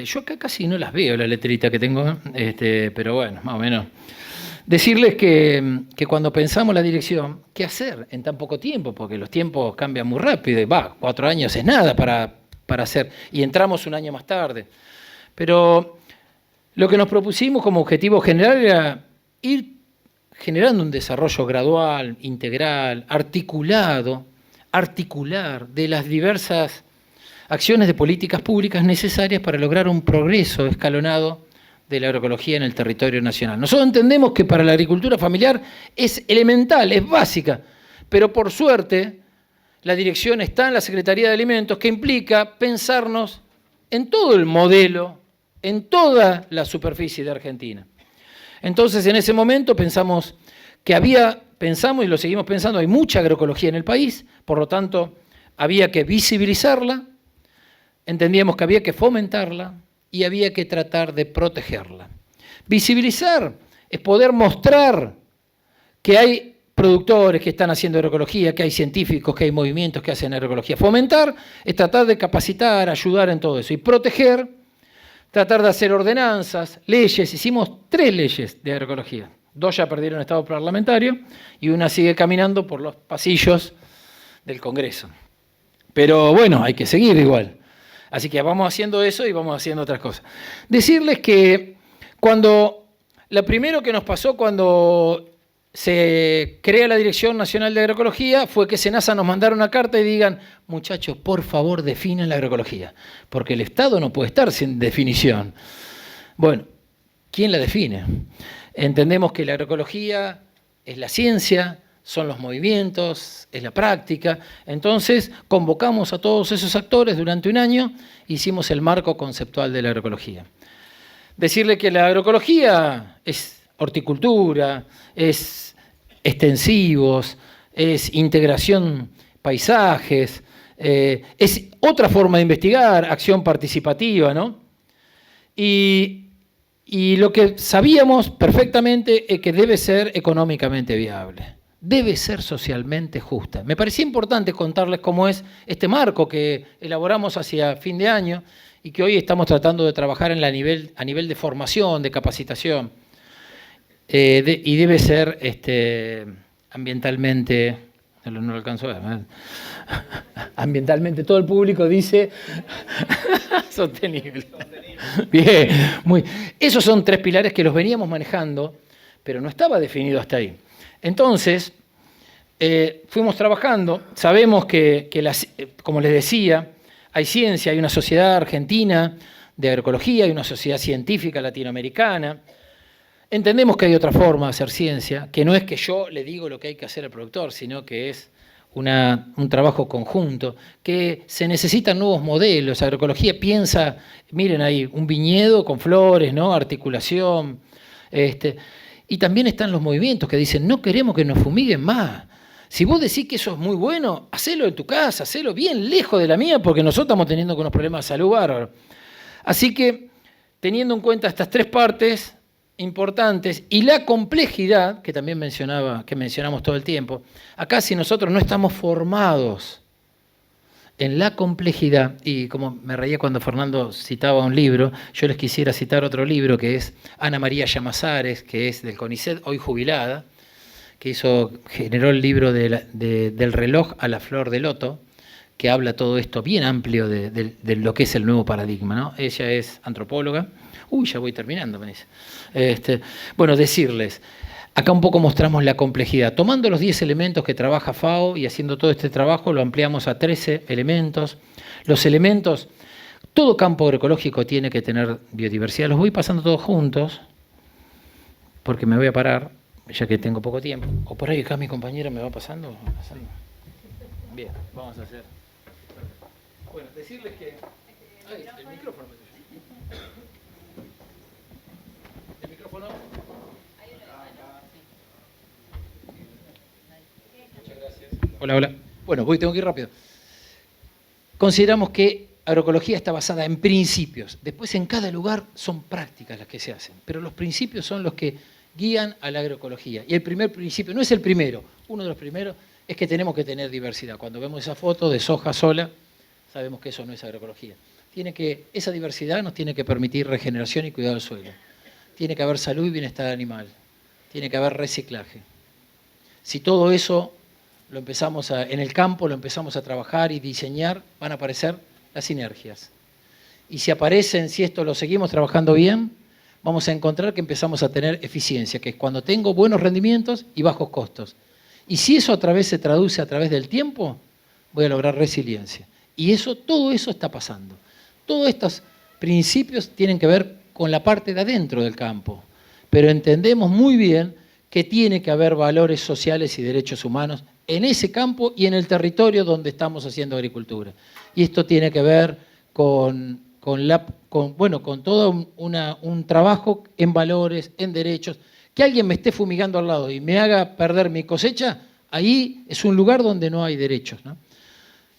Yo acá casi no las veo, la letrita que tengo, pero bueno, más o menos. Decirles que cuando pensamos la dirección, ¿qué hacer en tan poco tiempo? Porque los tiempos cambian muy rápido. Y 4 años es nada para hacer. Y entramos un año más tarde. Pero lo que nos propusimos como objetivo general era ir generando un desarrollo gradual, integral, articular de las diversas acciones de políticas públicas necesarias para lograr un progreso escalonado de la agroecología en el territorio nacional. Nosotros entendemos que para la agricultura familiar es elemental, es básica, pero por suerte la dirección está en la Secretaría de Alimentos, que implica pensarnos en todo el modelo, en toda la superficie de Argentina. Entonces, en ese momento pensamos que había pensamos y lo seguimos pensando, hay mucha agroecología en el país, por lo tanto, había que visibilizarla, entendíamos que había que fomentarla y había que tratar de protegerla. Visibilizar es poder mostrar que hay productores que están haciendo agroecología, que hay científicos, que hay movimientos que hacen agroecología. Fomentar es tratar de capacitar, ayudar en todo eso. Y proteger, tratar de hacer ordenanzas, leyes. Hicimos 3 leyes de agroecología. 2 ya perdieron estado parlamentario y una sigue caminando por los pasillos del Congreso. Pero bueno, hay que seguir igual. Así que vamos haciendo eso y vamos haciendo otras cosas. Decirles que lo primero que nos pasó cuando se crea la Dirección Nacional de Agroecología fue que SENASA nos mandara una carta y digan, muchachos, por favor definen la agroecología, porque el Estado no puede estar sin definición. Bueno, ¿quién la define? Entendemos que la agroecología es la ciencia, son los movimientos, es la práctica. Entonces, convocamos a todos esos actores durante un año, hicimos el marco conceptual de la agroecología. Decirle que la agroecología es horticultura, es extensivos, es integración paisajes, es otra forma de investigar, acción participativa, ¿no? Y lo que sabíamos perfectamente es que debe ser económicamente viable, debe ser socialmente justa. Me parecía importante contarles cómo es este marco que elaboramos hacia fin de año y que hoy estamos tratando de trabajar a nivel de formación, de capacitación. Y debe ser ambientalmente, no lo alcanzo a ver, ambientalmente todo el público dice sostenible. Bien, esos son 3 pilares que los veníamos manejando, pero no estaba definido hasta ahí. Entonces, fuimos trabajando, sabemos que como les decía, hay ciencia, hay una sociedad argentina de agroecología, hay una sociedad científica latinoamericana. Entendemos que hay otra forma de hacer ciencia, que no es que yo le digo lo que hay que hacer al productor, sino que es un trabajo conjunto, que se necesitan nuevos modelos. Agroecología piensa, miren ahí, un viñedo con flores, ¿no? Articulación. Y también están los movimientos que dicen, no queremos que nos fumiguen más. Si vos decís que eso es muy bueno, hacelo en tu casa, hacelo bien lejos de la mía, porque nosotros estamos teniendo unos problemas de salud bárbaros. Así que, teniendo en cuenta estas 3 partes importantes y la complejidad que también mencionamos todo el tiempo, acá si nosotros no estamos formados en la complejidad, y como me reía cuando Fernando citaba un libro, yo les quisiera citar otro libro que es Ana María Llamazares, que es del CONICET, hoy jubilada, que generó el libro del reloj a la flor de loto, que habla todo esto bien amplio de lo que es el nuevo paradigma, ¿no? Ella es antropóloga. Uy, ya voy terminando, me dice. Bueno, decirles, acá un poco mostramos la complejidad. Tomando los 10 elementos que trabaja FAO y haciendo todo este trabajo, lo ampliamos a 13 elementos. Los elementos, todo campo agroecológico tiene que tener biodiversidad. Los voy pasando todos juntos, porque me voy a parar, ya que tengo poco tiempo. O por ahí acá mi compañera me va pasando. Bien, vamos a hacer. Bueno, decirles que... Ay, el micrófono. ¿El micrófono? Muchas gracias. Hola. Bueno, tengo que ir rápido. Consideramos que agroecología está basada en principios. Después en cada lugar son prácticas las que se hacen, pero los principios son los que guían a la agroecología. Y el primer principio, no es el primero, uno de los primeros es que tenemos que tener diversidad. Cuando vemos esa foto de soja sola, sabemos que eso no es agroecología. Esa diversidad nos tiene que permitir regeneración y cuidado del suelo. Tiene que haber salud y bienestar animal. Tiene que haber reciclaje. Si todo eso en el campo lo empezamos a trabajar y diseñar, van a aparecer las sinergias. Y si esto lo seguimos trabajando bien, vamos a encontrar que empezamos a tener eficiencia, que es cuando tengo buenos rendimientos y bajos costos. Y si eso se traduce a través del tiempo, voy a lograr resiliencia. Y todo eso está pasando. Todos estos principios tienen que ver con la parte de adentro del campo, pero entendemos muy bien que tiene que haber valores sociales y derechos humanos en ese campo y en el territorio donde estamos haciendo agricultura. Y esto tiene que ver con todo un trabajo en valores, en derechos, Que alguien me esté fumigando al lado y me haga perder mi cosecha, ahí es un lugar donde no hay derechos, ¿no?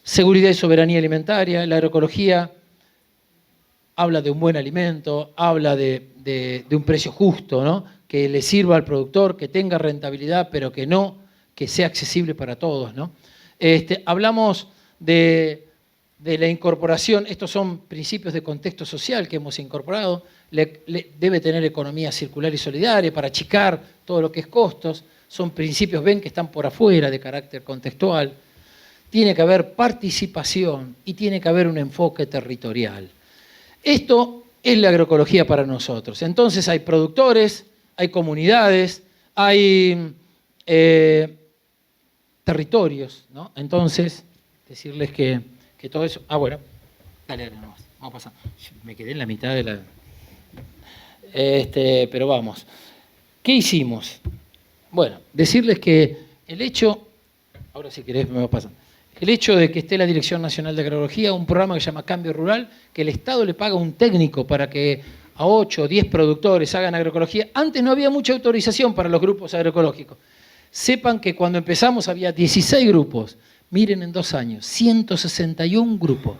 Seguridad y soberanía alimentaria, la agroecología habla de un buen alimento, habla de un precio justo, ¿no? Que le sirva al productor, que tenga rentabilidad, pero que sea accesible para todos, ¿no? Hablamos de la incorporación, estos son principios de contexto social que hemos incorporado, debe tener economía circular y solidaria para achicar todo lo que es costos, son principios, ven, que están por afuera de carácter contextual, tiene que haber participación y tiene que haber un enfoque territorial. Esto es la agroecología para nosotros. Entonces hay productores, hay comunidades, hay territorios, ¿no? Entonces, decirles que todo eso... Ah, bueno, dale nomás, vamos a pasar. Me quedé en la mitad de la... pero vamos. ¿Qué hicimos? Bueno, decirles que el hecho... Ahora si querés me va a pasar. El hecho de que esté la Dirección Nacional de Agroecología, un programa que se llama Cambio Rural, que el Estado le paga un técnico para que a 8 o 10 productores hagan agroecología. Antes no había mucha autorización para los grupos agroecológicos. Sepan que cuando empezamos había 16 grupos. Miren, en 2 años, 161 grupos.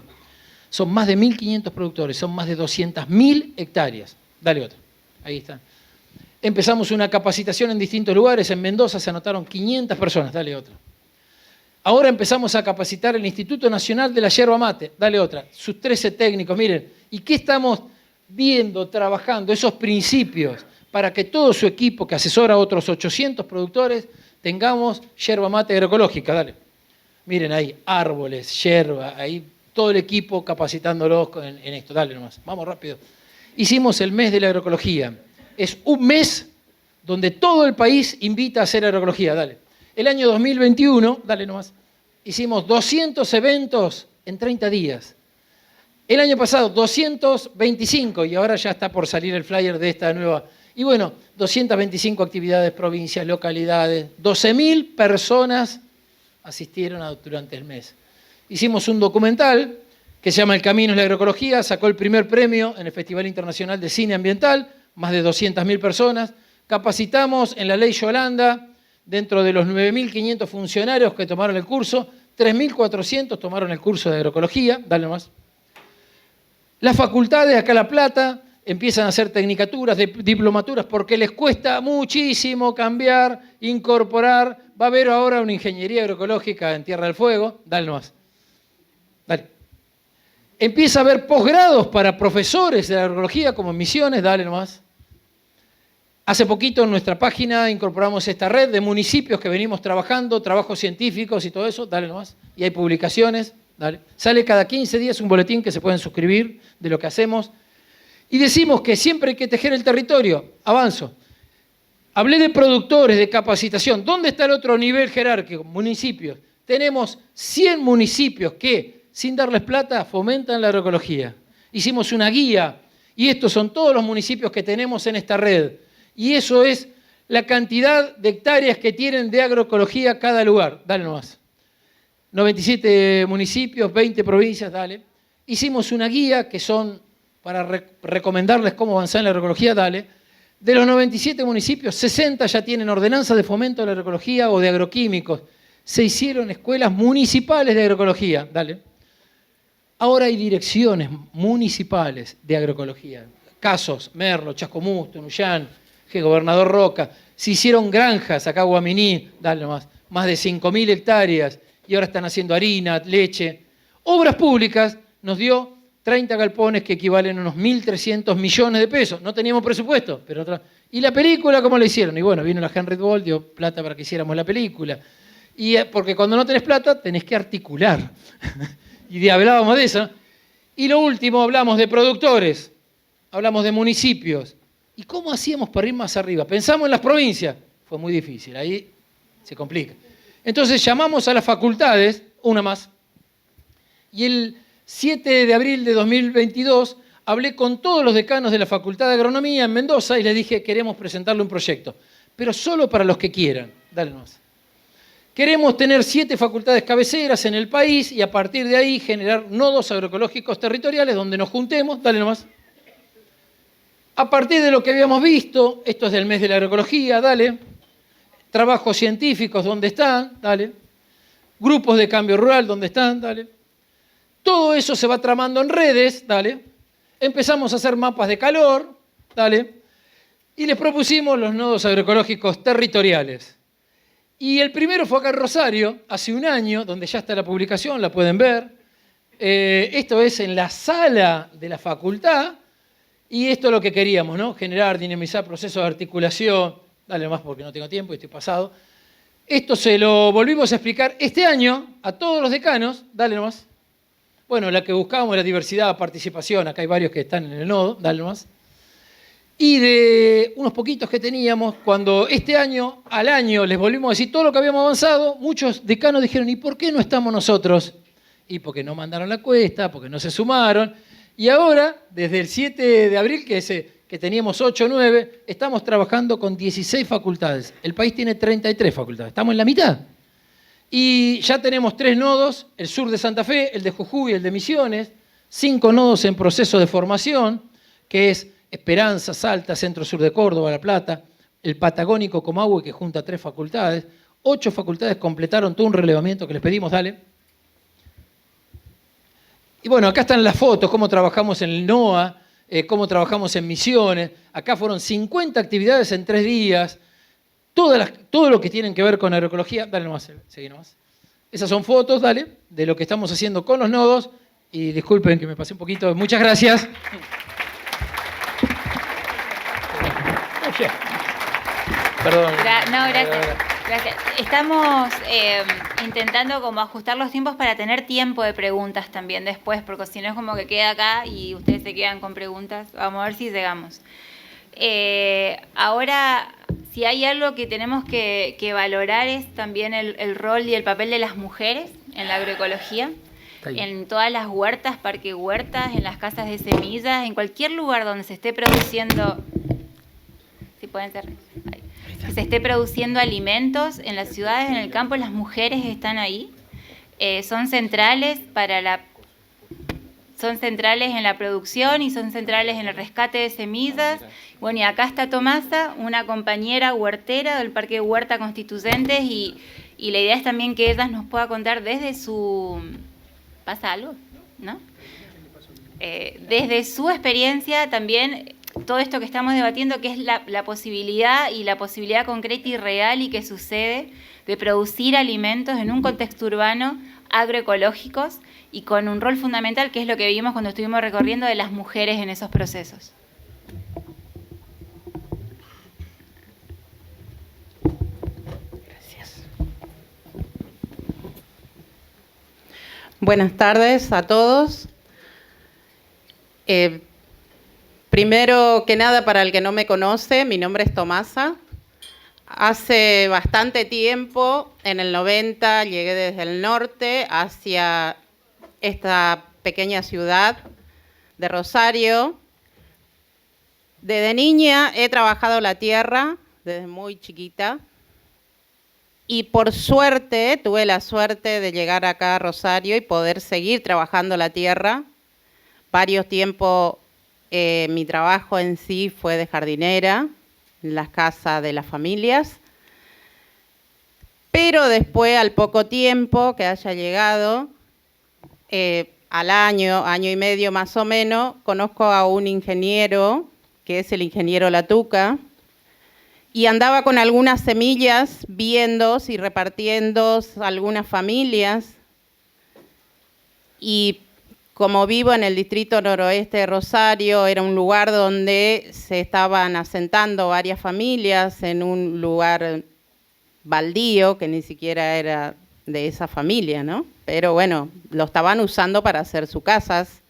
Son más de 1.500 productores, son más de 200.000 hectáreas. Dale otro. Ahí está. Empezamos una capacitación en distintos lugares. En Mendoza se anotaron 500 personas. Dale otro. Ahora empezamos a capacitar el Instituto Nacional de la Yerba Mate. Dale otra. Sus 13 técnicos. Miren, ¿y qué estamos viendo, trabajando? Esos principios para que todo su equipo que asesora a otros 800 productores tengamos yerba mate agroecológica. Dale. Miren ahí, árboles, yerba, ahí todo el equipo capacitándolos en esto. Dale nomás, vamos rápido. Hicimos el mes de la agroecología. Es un mes donde todo el país invita a hacer agroecología. Dale. El año 2021, dale nomás, hicimos 200 eventos en 30 días. El año pasado 225 y ahora ya está por salir el flyer de esta nueva. Y bueno, 225 actividades, provincias, localidades, 12.000 personas asistieron durante el mes. Hicimos un documental que se llama El Camino es la Agroecología, sacó el primer premio en el Festival Internacional de Cine Ambiental, más de 200.000 personas. Capacitamos en la Ley Yolanda, dentro de los 9.500 funcionarios que tomaron el curso, 3.400 tomaron el curso de agroecología. Dale más. Las facultades, acá en La Plata, empiezan a hacer tecnicaturas, diplomaturas, porque les cuesta muchísimo cambiar, incorporar. Va a haber ahora una ingeniería agroecológica en Tierra del Fuego. Dale más. Dale. Empieza a haber posgrados para profesores de agroecología, como en Misiones. Dale nomás. Hace poquito en nuestra página incorporamos esta red de municipios que venimos trabajando, trabajos científicos y todo eso, dale nomás. Y hay publicaciones, dale. Sale cada 15 días un boletín que se pueden suscribir de lo que hacemos. Y decimos que siempre hay que tejer el territorio. Avanzo. Hablé de productores, de capacitación. ¿Dónde está el otro nivel jerárquico? Municipios. Tenemos 100 municipios que, sin darles plata, fomentan la agroecología. Hicimos una guía y estos son todos los municipios que tenemos en esta red. Y eso es la cantidad de hectáreas que tienen de agroecología cada lugar. Dale nomás. 97 municipios, 20 provincias, dale. Hicimos una guía que son para recomendarles cómo avanzar en la agroecología, dale. De los 97 municipios, 60 ya tienen ordenanza de fomento de la agroecología o de agroquímicos. Se hicieron escuelas municipales de agroecología, dale. Ahora hay direcciones municipales de agroecología. Casos, Merlo, Chascomús, Tunuyán, Gobernador Roca. Se hicieron granjas acá en Guaminí, dale nomás, más de 5.000 hectáreas y ahora están haciendo harina, leche. Obras Públicas nos dio 30 galpones que equivalen a unos 1.300 millones de pesos. No teníamos presupuesto, pero ¿y la película cómo la hicieron? Y bueno, vino la Henry Boll, dio plata para que hiciéramos la película. Y porque cuando no tenés plata tenés que articular. Y hablábamos de eso. Y lo último, hablamos de productores, hablamos de municipios. ¿Y cómo hacíamos para ir más arriba? Pensamos en las provincias. Fue muy difícil, ahí se complica. Entonces llamamos a las facultades, una más, y el 7 de abril de 2022 hablé con todos los decanos de la Facultad de Agronomía en Mendoza y les dije, queremos presentarle un proyecto, pero solo para los que quieran. Dale más. Queremos tener 7 facultades cabeceras en el país y a partir de ahí generar nodos agroecológicos territoriales donde nos juntemos. Dale nomás. A partir de lo que habíamos visto, esto es del mes de la agroecología, dale. Trabajos científicos, ¿dónde están? Dale. Grupos de cambio rural, ¿dónde están? Dale. Todo eso se va tramando en redes, dale. Empezamos a hacer mapas de calor, dale. Y les propusimos los nodos agroecológicos territoriales. Y el primero fue acá en Rosario, hace un año, donde ya está la publicación, la pueden ver. Esto es en la sala de la facultad. Y esto es lo que queríamos, ¿no? Generar, dinamizar procesos de articulación. Dale más porque no tengo tiempo y estoy pasado. Esto se lo volvimos a explicar este año a todos los decanos. Dale nomás. Bueno, la que buscábamos era diversidad, participación. Acá hay varios que están en el nodo. Dale nomás. Y de unos poquitos que teníamos, cuando este año, al año, les volvimos a decir todo lo que habíamos avanzado, muchos decanos dijeron, ¿y por qué no estamos nosotros? Y porque no mandaron la cuesta, porque no se sumaron. Y ahora, desde el 7 de abril, que teníamos 8 o 9, estamos trabajando con 16 facultades. El país tiene 33 facultades. Estamos en la mitad. Y ya tenemos 3 nodos, el sur de Santa Fe, el de Jujuy y el de Misiones, 5 nodos en proceso de formación, que es Esperanza, Salta, Centro Sur de Córdoba, La Plata, el Patagónico Comahue, que junta 3 facultades. 8 facultades completaron todo un relevamiento que les pedimos, dale. Y bueno, acá están las fotos, cómo trabajamos en el NOA, cómo trabajamos en Misiones. Acá fueron 50 actividades en 3 días. Todo lo que tienen que ver con agroecología. Dale nomás, seguí nomás. Esas son fotos, dale, de lo que estamos haciendo con los nodos. Y disculpen que me pasé un poquito. Muchas gracias. Perdón. No, gracias. Gracias. Estamos intentando como ajustar los tiempos para tener tiempo de preguntas también después, porque si no es como que queda acá y ustedes se quedan con preguntas. Vamos a ver si llegamos. Ahora, si hay algo que tenemos que valorar es también el rol y el papel de las mujeres en la agroecología, en todas las huertas, parque huertas, en las casas de semillas, en cualquier lugar donde se esté produciendo, si pueden ser, que se esté produciendo alimentos en las ciudades, en el campo, las mujeres están ahí, son centrales en la producción y son centrales en el rescate de semillas. Bueno, y acá está Tomasa, una compañera huertera del Parque Huerta Constituyentes, y la idea es también que ella nos pueda contar desde su... ¿Pasa algo? ¿No? Desde su experiencia también todo esto que estamos debatiendo, que es la posibilidad y la posibilidad concreta y real y que sucede de producir alimentos en un contexto urbano agroecológicos y con un rol fundamental, que es lo que vimos cuando estuvimos recorriendo, de las mujeres en esos procesos. Gracias. Buenas tardes a todos. Primero que nada, para el que no me conoce, mi nombre es Tomasa. Hace bastante tiempo, en el 90, llegué desde el norte hacia esta pequeña ciudad de Rosario. Desde niña he trabajado la tierra, desde muy chiquita. Y por suerte, tuve la suerte de llegar acá a Rosario y poder seguir trabajando la tierra. Varios tiempos mi trabajo en sí fue de jardinera, en las casas de las familias. Pero después, al poco tiempo que haya llegado, al año y medio más o menos, conozco a un ingeniero, que es el ingeniero Latuca, y andaba con algunas semillas viendo y repartiendo a algunas familias. Y como vivo en el distrito noroeste de Rosario, era un lugar donde se estaban asentando varias familias en un lugar baldío, que ni siquiera era de esa familia, ¿no? Pero bueno, lo estaban usando para hacer sus casas.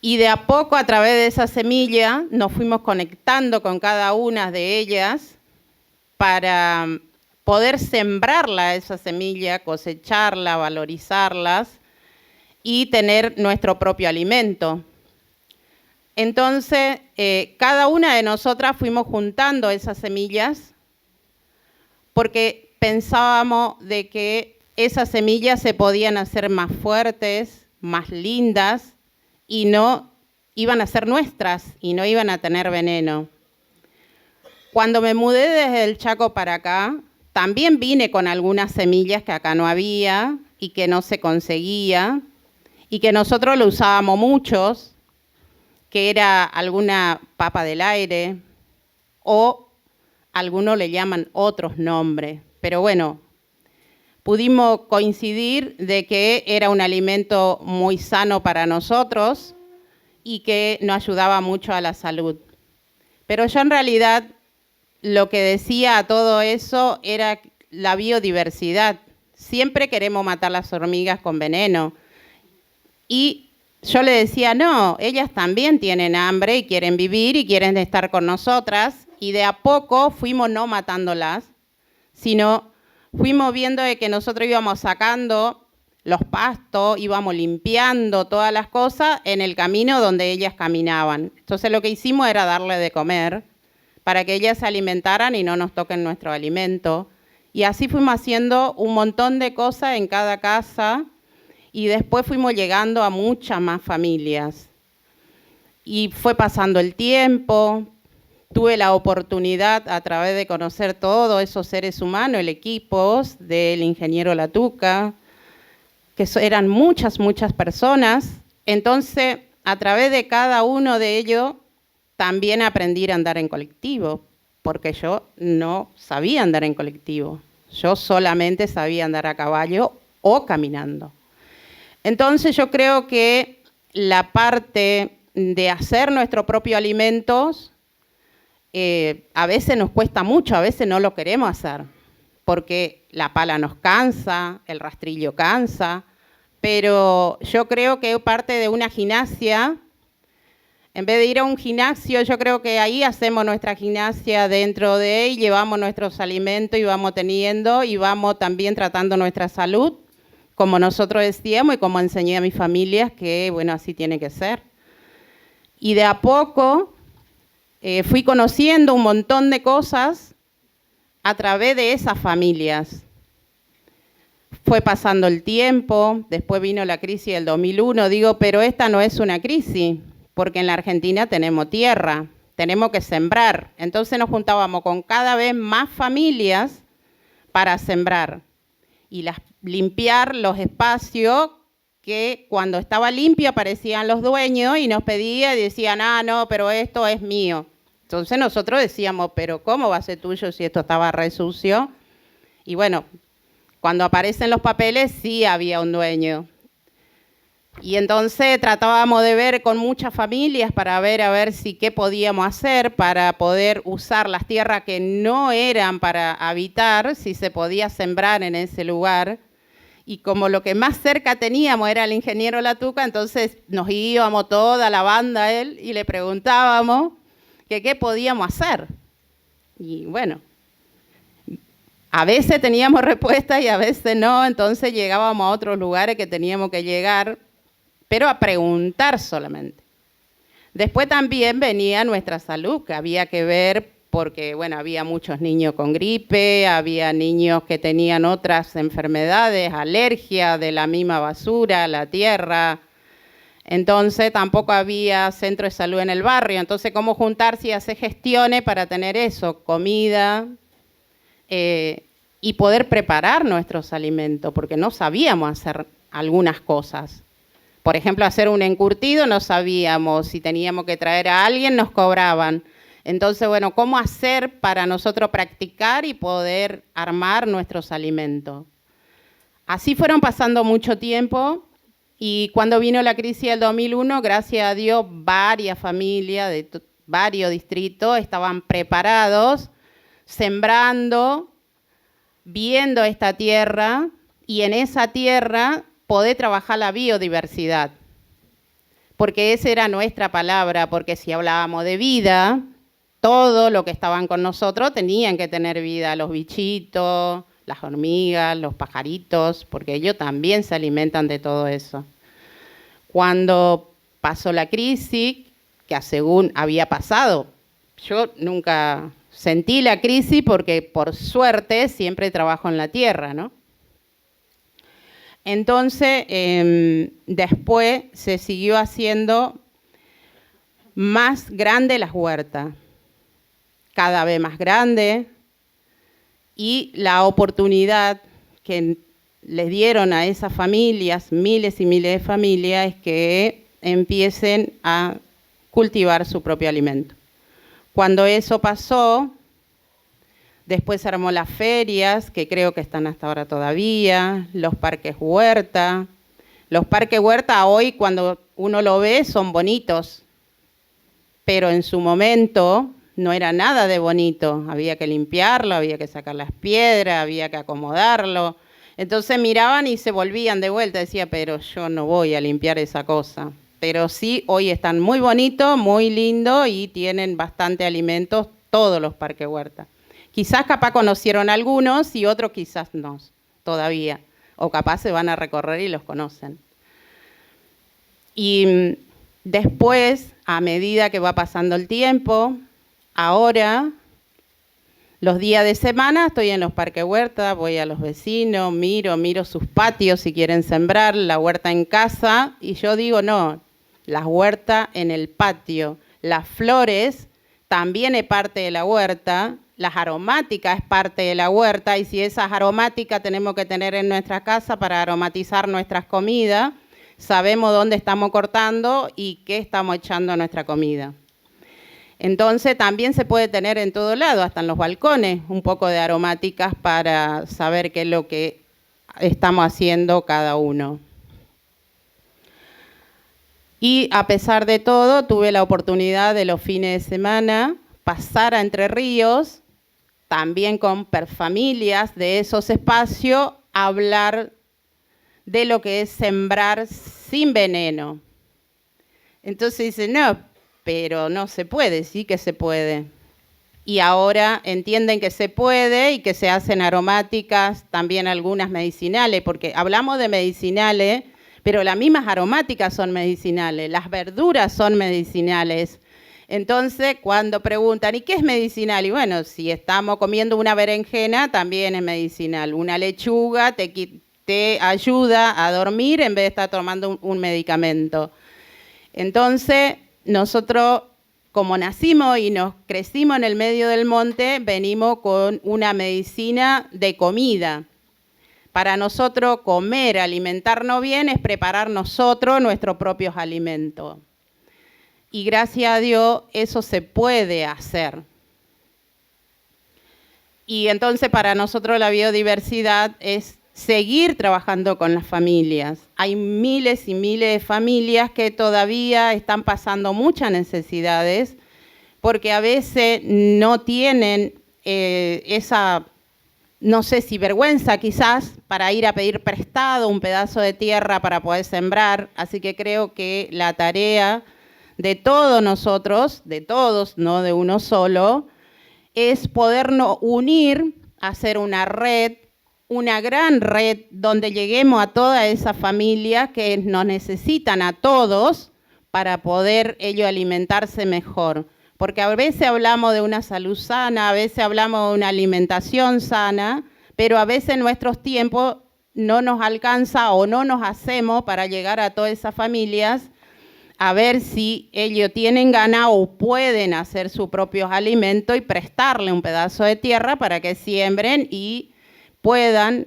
Y de a poco, a través de esa semilla, nos fuimos conectando con cada una de ellas para poder sembrarla, esa semilla, cosecharla, valorizarlas y tener nuestro propio alimento. Entonces, cada una de nosotras fuimos juntando esas semillas porque pensábamos de que esas semillas se podían hacer más fuertes, más lindas, y no iban a ser nuestras y no iban a tener veneno. Cuando me mudé desde el Chaco para acá, también vine con algunas semillas que acá no había y que no se conseguía y que nosotros lo usábamos muchos, que era alguna papa del aire o algunos le llaman otros nombres. Pero bueno, pudimos coincidir de que era un alimento muy sano para nosotros y que nos ayudaba mucho a la salud. Pero yo en realidad lo que decía a todo eso era la biodiversidad. Siempre queremos matar las hormigas con veneno. Y yo le decía, no, ellas también tienen hambre y quieren vivir y quieren estar con nosotras. Y de a poco fuimos no matándolas, sino fuimos viendo de que nosotros íbamos sacando los pastos, íbamos limpiando todas las cosas en el camino donde ellas caminaban. Entonces lo que hicimos era darle de comer para que ellas se alimentaran y no nos toquen nuestro alimento. Y así fuimos haciendo un montón de cosas en cada casa y después fuimos llegando a muchas más familias. Y fue pasando el tiempo, tuve la oportunidad a través de conocer todos esos seres humanos, el equipo del ingeniero Latuca, que eran muchas personas. Entonces, a través de cada uno de ellos, también aprendí a andar en colectivo, porque yo no sabía andar en colectivo. Yo solamente sabía andar a caballo o caminando. Entonces yo creo que la parte de hacer nuestros propios alimentos a veces nos cuesta mucho, a veces no lo queremos hacer, porque la pala nos cansa, el rastrillo cansa, pero yo creo que parte de una gimnasia. En vez de ir a un gimnasio, yo creo que ahí hacemos nuestra gimnasia dentro de él, llevamos nuestros alimentos y vamos teniendo y vamos también tratando nuestra salud, como nosotros decíamos y como enseñé a mis familias que, bueno, así tiene que ser. Y de a poco fui conociendo un montón de cosas a través de esas familias. Fue pasando el tiempo, después vino la crisis del 2001, digo, pero esta no es una crisis, porque en la Argentina tenemos tierra, tenemos que sembrar. Entonces nos juntábamos con cada vez más familias para sembrar y limpiar los espacios que cuando estaba limpio aparecían los dueños y nos pedían y decían, ah, no, pero esto es mío. Entonces nosotros decíamos, pero ¿cómo va a ser tuyo si esto estaba re sucio? Y bueno, cuando aparecen los papeles sí había un dueño. Y entonces tratábamos de ver con muchas familias para ver a ver si qué podíamos hacer para poder usar las tierras que no eran para habitar, si se podía sembrar en ese lugar. Y como lo que más cerca teníamos era el ingeniero Latuca, entonces nos íbamos toda la banda a él y le preguntábamos que qué podíamos hacer. Y bueno, a veces teníamos respuestas y a veces no, entonces llegábamos a otros lugares que teníamos que llegar, pero a preguntar solamente. Después también venía nuestra salud, que había que ver, porque bueno, había muchos niños con gripe, había niños que tenían otras enfermedades, alergia de la misma basura, la tierra. Entonces tampoco había centro de salud en el barrio. Entonces, ¿cómo juntarse y hacer gestiones para tener eso? Comida y poder preparar nuestros alimentos, porque no sabíamos hacer algunas cosas. Por ejemplo, hacer un encurtido no sabíamos, si teníamos que traer a alguien nos cobraban. Entonces, bueno, ¿cómo hacer para nosotros practicar y poder armar nuestros alimentos? Así fueron pasando mucho tiempo y cuando vino la crisis del 2001, gracias a Dios, varias familias de varios distritos estaban preparados, sembrando, viendo esta tierra y en esa tierra poder trabajar la biodiversidad, porque esa era nuestra palabra, porque si hablábamos de vida, todo lo que estaban con nosotros tenían que tener vida, los bichitos, las hormigas, los pajaritos, porque ellos también se alimentan de todo eso. Cuando pasó la crisis, que según había pasado, yo nunca sentí la crisis porque por suerte siempre trabajo en la tierra, ¿no? Entonces, después se siguió haciendo más grande las huertas, cada vez más grande, y la oportunidad que les dieron a esas familias, miles y miles de familias, es que empiecen a cultivar su propio alimento. Cuando eso pasó, después se armó las ferias, que creo que están hasta ahora todavía, los parques huerta. Los parques huerta hoy, cuando uno lo ve, son bonitos, pero en su momento no era nada de bonito. Había que limpiarlo, había que sacar las piedras, había que acomodarlo. Entonces miraban y se volvían de vuelta. Decía, pero yo no voy a limpiar esa cosa. Pero sí, hoy están muy bonitos, muy lindos y tienen bastante alimentos todos los parques huerta. Quizás capaz conocieron algunos y otros quizás no, todavía. O capaz se van a recorrer y los conocen. Y después, a medida que va pasando el tiempo, ahora, los días de semana estoy en los parques huerta, voy a los vecinos, miro sus patios si quieren sembrar, la huerta en casa, y yo digo, no, las huertas en el patio. Las flores también es parte de la huerta, las aromáticas es parte de la huerta, y si esas aromáticas tenemos que tener en nuestra casa para aromatizar nuestras comidas, sabemos dónde estamos cortando y qué estamos echando a nuestra comida. Entonces también se puede tener en todo lado, hasta en los balcones, un poco de aromáticas para saber qué es lo que estamos haciendo cada uno. Y a pesar de todo, tuve la oportunidad de los fines de semana pasar a Entre Ríos, también con familias de esos espacios, a hablar de lo que es sembrar sin veneno. Entonces dicen, no, pero no se puede, sí que se puede. Y ahora entienden que se puede y que se hacen aromáticas, también algunas medicinales, porque hablamos de medicinales, pero las mismas aromáticas son medicinales, las verduras son medicinales. Entonces, cuando preguntan, ¿y qué es medicinal? Y bueno, si estamos comiendo una berenjena, también es medicinal. Una lechuga te ayuda a dormir en vez de estar tomando un medicamento. Entonces, nosotros, como nacimos y nos crecimos en el medio del monte, venimos con una medicina de comida. Para nosotros, comer, alimentarnos bien, es preparar nosotros nuestros propios alimentos. Y gracias a Dios, eso se puede hacer. Y entonces, para nosotros, la biodiversidad es seguir trabajando con las familias. Hay miles y miles de familias que todavía están pasando muchas necesidades porque a veces no tienen esa, no sé si vergüenza quizás, para ir a pedir prestado un pedazo de tierra para poder sembrar. Así que creo que la tarea de todos nosotros, de todos, no de uno solo, es podernos unir, hacer una red, una gran red donde lleguemos a todas esas familias que nos necesitan a todos para poder ellos alimentarse mejor. Porque a veces hablamos de una salud sana, a veces hablamos de una alimentación sana, pero a veces nuestros tiempos no nos alcanza o no nos hacemos para llegar a todas esas familias a ver si ellos tienen ganas o pueden hacer sus propios alimentos y prestarle un pedazo de tierra para que siembren y puedan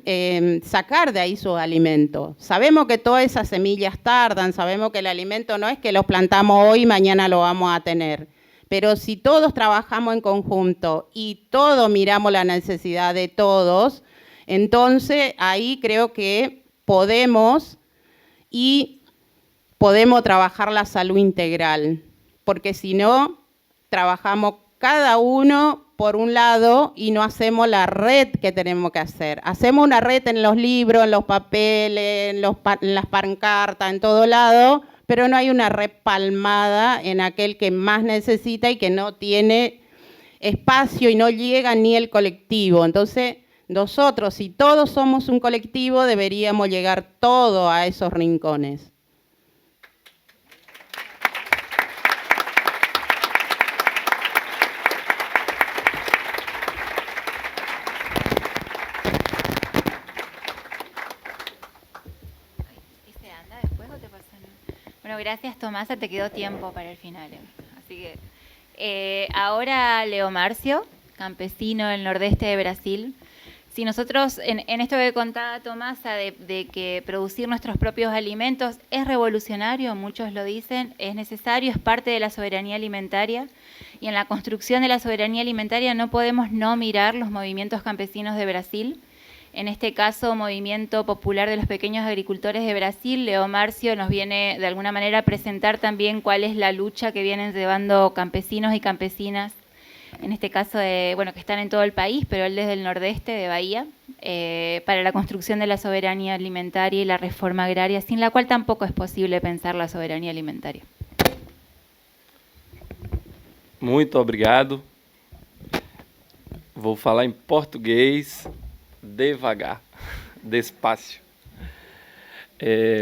sacar de ahí sus alimentos. Sabemos que todas esas semillas tardan, sabemos que el alimento no es que los plantamos hoy y mañana lo vamos a tener. Pero si todos trabajamos en conjunto y todos miramos la necesidad de todos, entonces ahí creo que podemos trabajar la salud integral. Porque si no, trabajamos cada uno por un lado y no hacemos la red que tenemos que hacer. Hacemos una red en los libros, en los papeles, en las pancartas, en todo lado, pero no hay una red palmada en aquel que más necesita y que no tiene espacio y no llega ni el colectivo. Entonces, nosotros, si todos somos un colectivo, deberíamos llegar todos a esos rincones. Bueno, gracias Tomasa, te quedó tiempo para el final. Así que ahora Leo Marcio, campesino del nordeste de Brasil. Si nosotros, en esto que contaba Tomasa, de que producir nuestros propios alimentos es revolucionario, muchos lo dicen, es necesario, es parte de la soberanía alimentaria, y en la construcción de la soberanía alimentaria no podemos no mirar los movimientos campesinos de Brasil. En este caso, Movimiento Popular de los Pequeños Agricultores de Brasil. Leo Marcio nos viene de alguna manera a presentar también cuál es la lucha que vienen llevando campesinos y campesinas, en este caso, que están en todo el país, pero él desde el nordeste de Bahía, para la construcción de la soberanía alimentaria y la reforma agraria, sin la cual tampoco es posible pensar la soberanía alimentaria. Muito obrigado. Vou falar em português, devagar, despacio.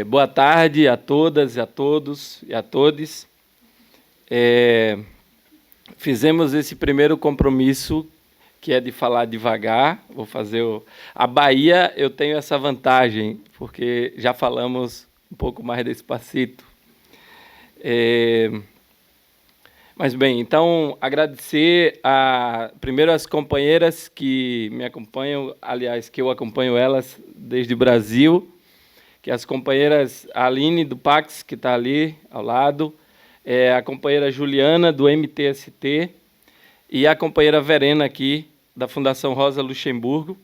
Boa tarde a todas e a todos e a todes. Fizemos esse primeiro compromisso, que é de falar devagar. Vou fazer a Bahia, eu tenho essa vantagem, porque já falamos um pouco mais despacito. Mas bem, então agradecer primeiro as companheiras que me acompanham, aliás, que eu acompanho elas desde o Brasil, que as companheiras Aline do Pax, que está ali ao lado, a companheira Juliana, do MTST, e a companheira Verena, aqui, da Fundação Rosa Luxemburgo,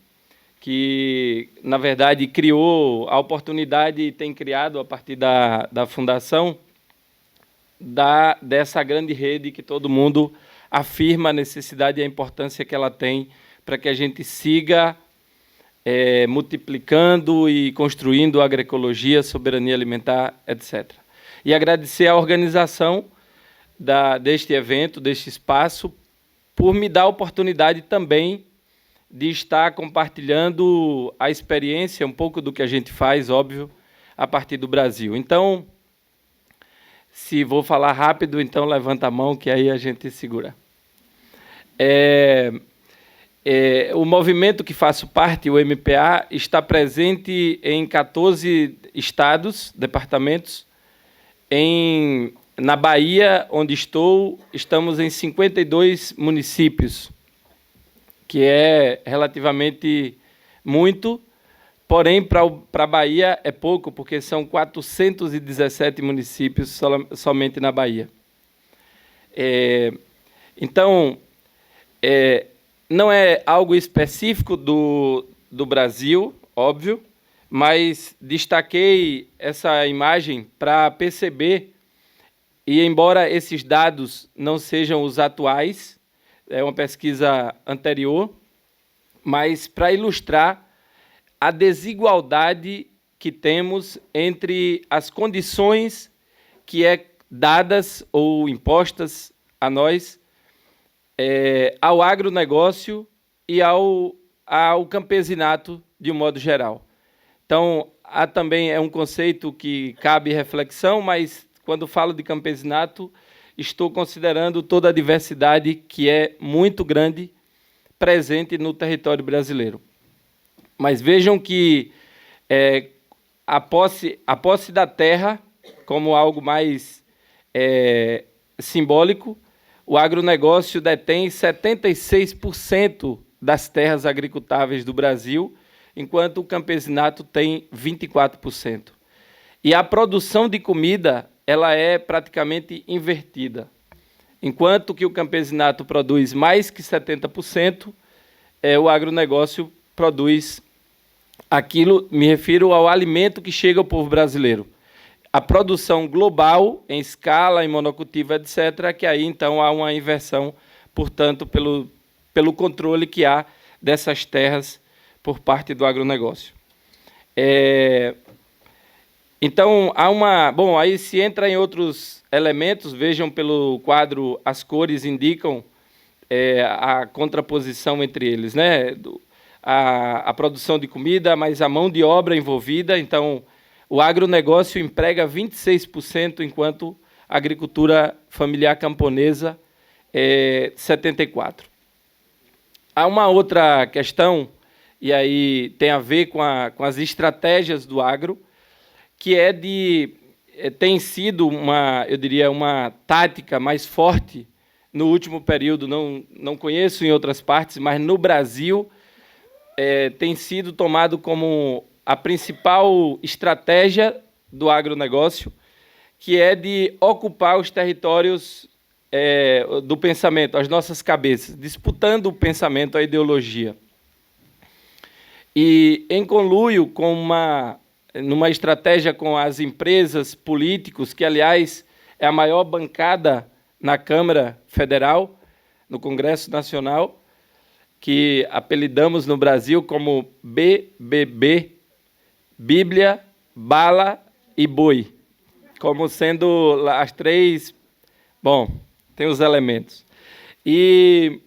que, na verdade, criou a oportunidade e tem criado, a partir da Fundação, dessa grande rede que todo mundo afirma a necessidade e a importância que ela tem para que a gente siga multiplicando e construindo agroecologia, soberania alimentar, etc. E agradecer à organização deste evento, deste espaço, por me dar a oportunidade também de estar compartilhando a experiência, um pouco do que a gente faz, óbvio, a partir do Brasil. Então, se vou falar rápido, então levanta a mão, que aí a gente segura. O movimento que faço parte, o MPA, está presente em 14 estados, departamentos. Na Bahia, onde estou, estamos em 52 municípios, que é relativamente muito, porém, para a Bahia é pouco, porque são 417 municípios somente na Bahia. Então, não é algo específico do Brasil, óbvio, mas destaquei essa imagem para perceber, e embora esses dados não sejam os atuais, é uma pesquisa anterior, mas para ilustrar a desigualdade que temos entre as condições que dadas ou impostas a nós, ao agronegócio e ao campesinato de um modo geral. Então, há também um conceito que cabe reflexão, mas quando falo de campesinato, estou considerando toda a diversidade que é muito grande, presente no território brasileiro. Mas vejam que a posse da terra, como algo mais simbólico, o agronegócio detém 76% das terras agricultáveis do Brasil, enquanto o campesinato tem 24%. E a produção de comida, ela é praticamente invertida. Enquanto que o campesinato produz mais que 70%, o agronegócio produz aquilo, me refiro ao alimento que chega ao povo brasileiro. A produção global, em escala, em monocultivo, etc., que aí, então, há uma inversão, portanto, pelo controle que há dessas terras por parte do agronegócio. Então, bom, aí se entra em outros elementos, vejam pelo quadro, as cores indicam a contraposição entre eles, né? A produção de comida, mas a mão de obra envolvida. Então, o agronegócio emprega 26%, enquanto a agricultura familiar camponesa 74%. Há uma outra questão, e aí tem a ver com as estratégias do agro, que é tem sido eu diria, uma tática mais forte no último período, não conheço em outras partes, mas no Brasil tem sido tomado como a principal estratégia do agronegócio, que é de ocupar os territórios do pensamento, as nossas cabeças, disputando o pensamento, a ideologia. E em conluio numa estratégia com as empresas, políticos, que, aliás, é a maior bancada na Câmara Federal, no Congresso Nacional, que apelidamos no Brasil como BBB, Bíblia, Bala e Boi, como sendo as três... Bom, tem os elementos. E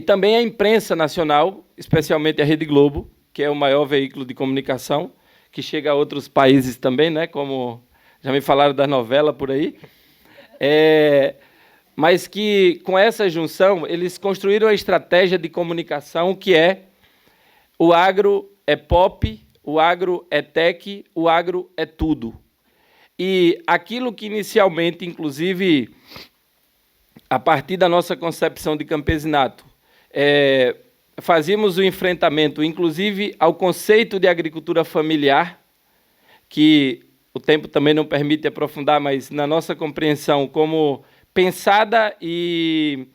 também a imprensa nacional, especialmente a Rede Globo, que é o maior veículo de comunicação, que chega a outros países também, né, como já me falaram da novela por aí, mas que, com essa junção, eles construíram a estratégia de comunicação que é o agro é pop, o agro é tech, o agro é tudo. E aquilo que inicialmente, inclusive, a partir da nossa concepção de campesinato, fazíamos o enfrentamento, inclusive, ao conceito de agricultura familiar, que o tempo também não permite aprofundar, mas na nossa compreensão, como pensada e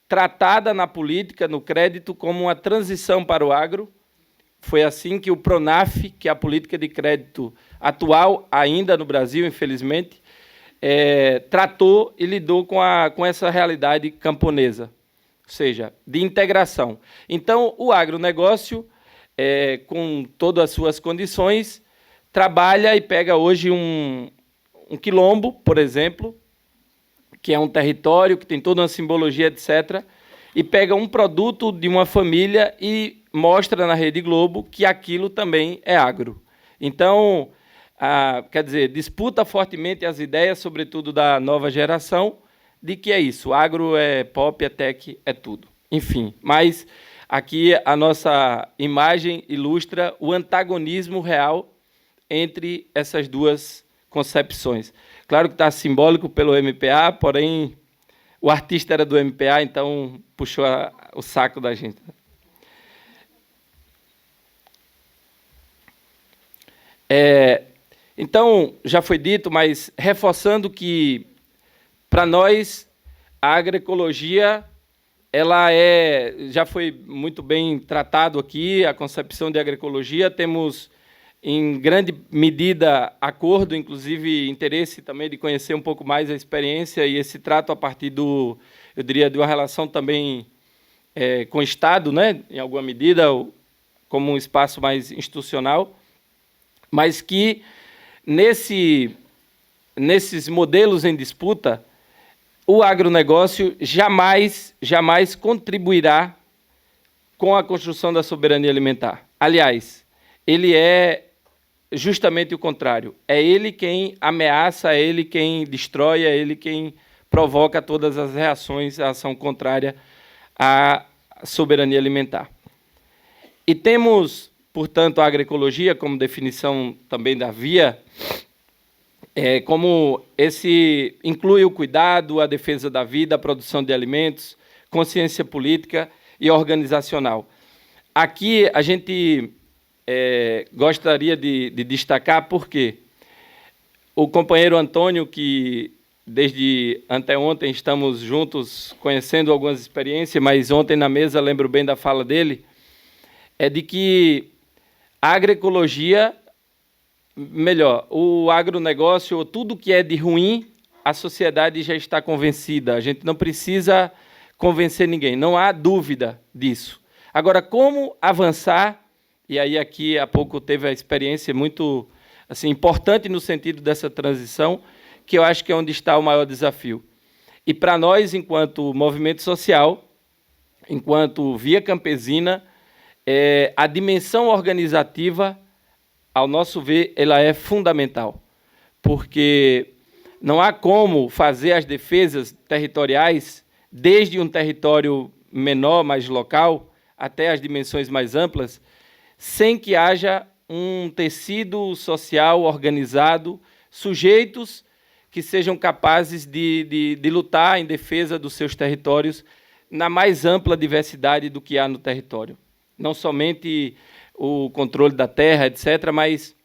tratada na política, no crédito, como uma transição para o agro. Foi assim que o PRONAF, que é a política de crédito atual, ainda no Brasil, infelizmente, tratou e lidou com essa realidade camponesa, ou seja, de integração. Então, o agronegócio, com todas as suas condições, trabalha e pega hoje um quilombo, por exemplo, que é um território que tem toda uma simbologia, etc., e pega um produto de uma família e mostra na Rede Globo que aquilo também é agro. Então, quer dizer, disputa fortemente as ideias, sobretudo da nova geração, de que é isso, agro é pop, é tech, é tudo. Enfim, mas aqui a nossa imagem ilustra o antagonismo real entre essas duas concepções. Claro que está simbólico pelo MPA, porém o artista era do MPA, então puxou o saco da gente. Então, já foi dito, mas reforçando que, para nós, a agroecologia já foi muito bem tratado aqui, a concepção de agroecologia. Temos, em grande medida, acordo, inclusive interesse também de conhecer um pouco mais a experiência e esse trato a partir eu diria, de uma relação também com o Estado, né, em alguma medida, como um espaço mais institucional, mas que, nesses modelos em disputa, o agronegócio jamais contribuirá com a construção da soberania alimentar. Aliás, ele é justamente o contrário. É ele quem ameaça, é ele quem destrói, é ele quem provoca todas as reações à ação contrária à soberania alimentar. E temos, portanto, a agroecologia como definição também da VIA, como inclui o cuidado, a defesa da vida, a produção de alimentos, consciência política e organizacional. Aqui a gente gostaria de destacar porque o companheiro Antônio, que desde anteontem estamos juntos conhecendo algumas experiências, mas ontem na mesa, lembro bem da fala dele, de que a agroecologia, o agronegócio, tudo que é de ruim, a sociedade já está convencida. A gente não precisa convencer ninguém, não há dúvida disso. Agora, como avançar? E aí aqui há pouco teve a experiência muito assim, importante no sentido dessa transição, que eu acho que é onde está o maior desafio. E para nós, enquanto movimento social, enquanto Via Campesina, a dimensão organizativa, ao nosso ver, ela é fundamental, porque não há como fazer as defesas territoriais, desde um território menor, mais local, até as dimensões mais amplas, sem que haja um tecido social organizado, sujeitos que sejam capazes de lutar em defesa dos seus territórios na mais ampla diversidade do que há no território. Não somente o controle da terra, etc., mas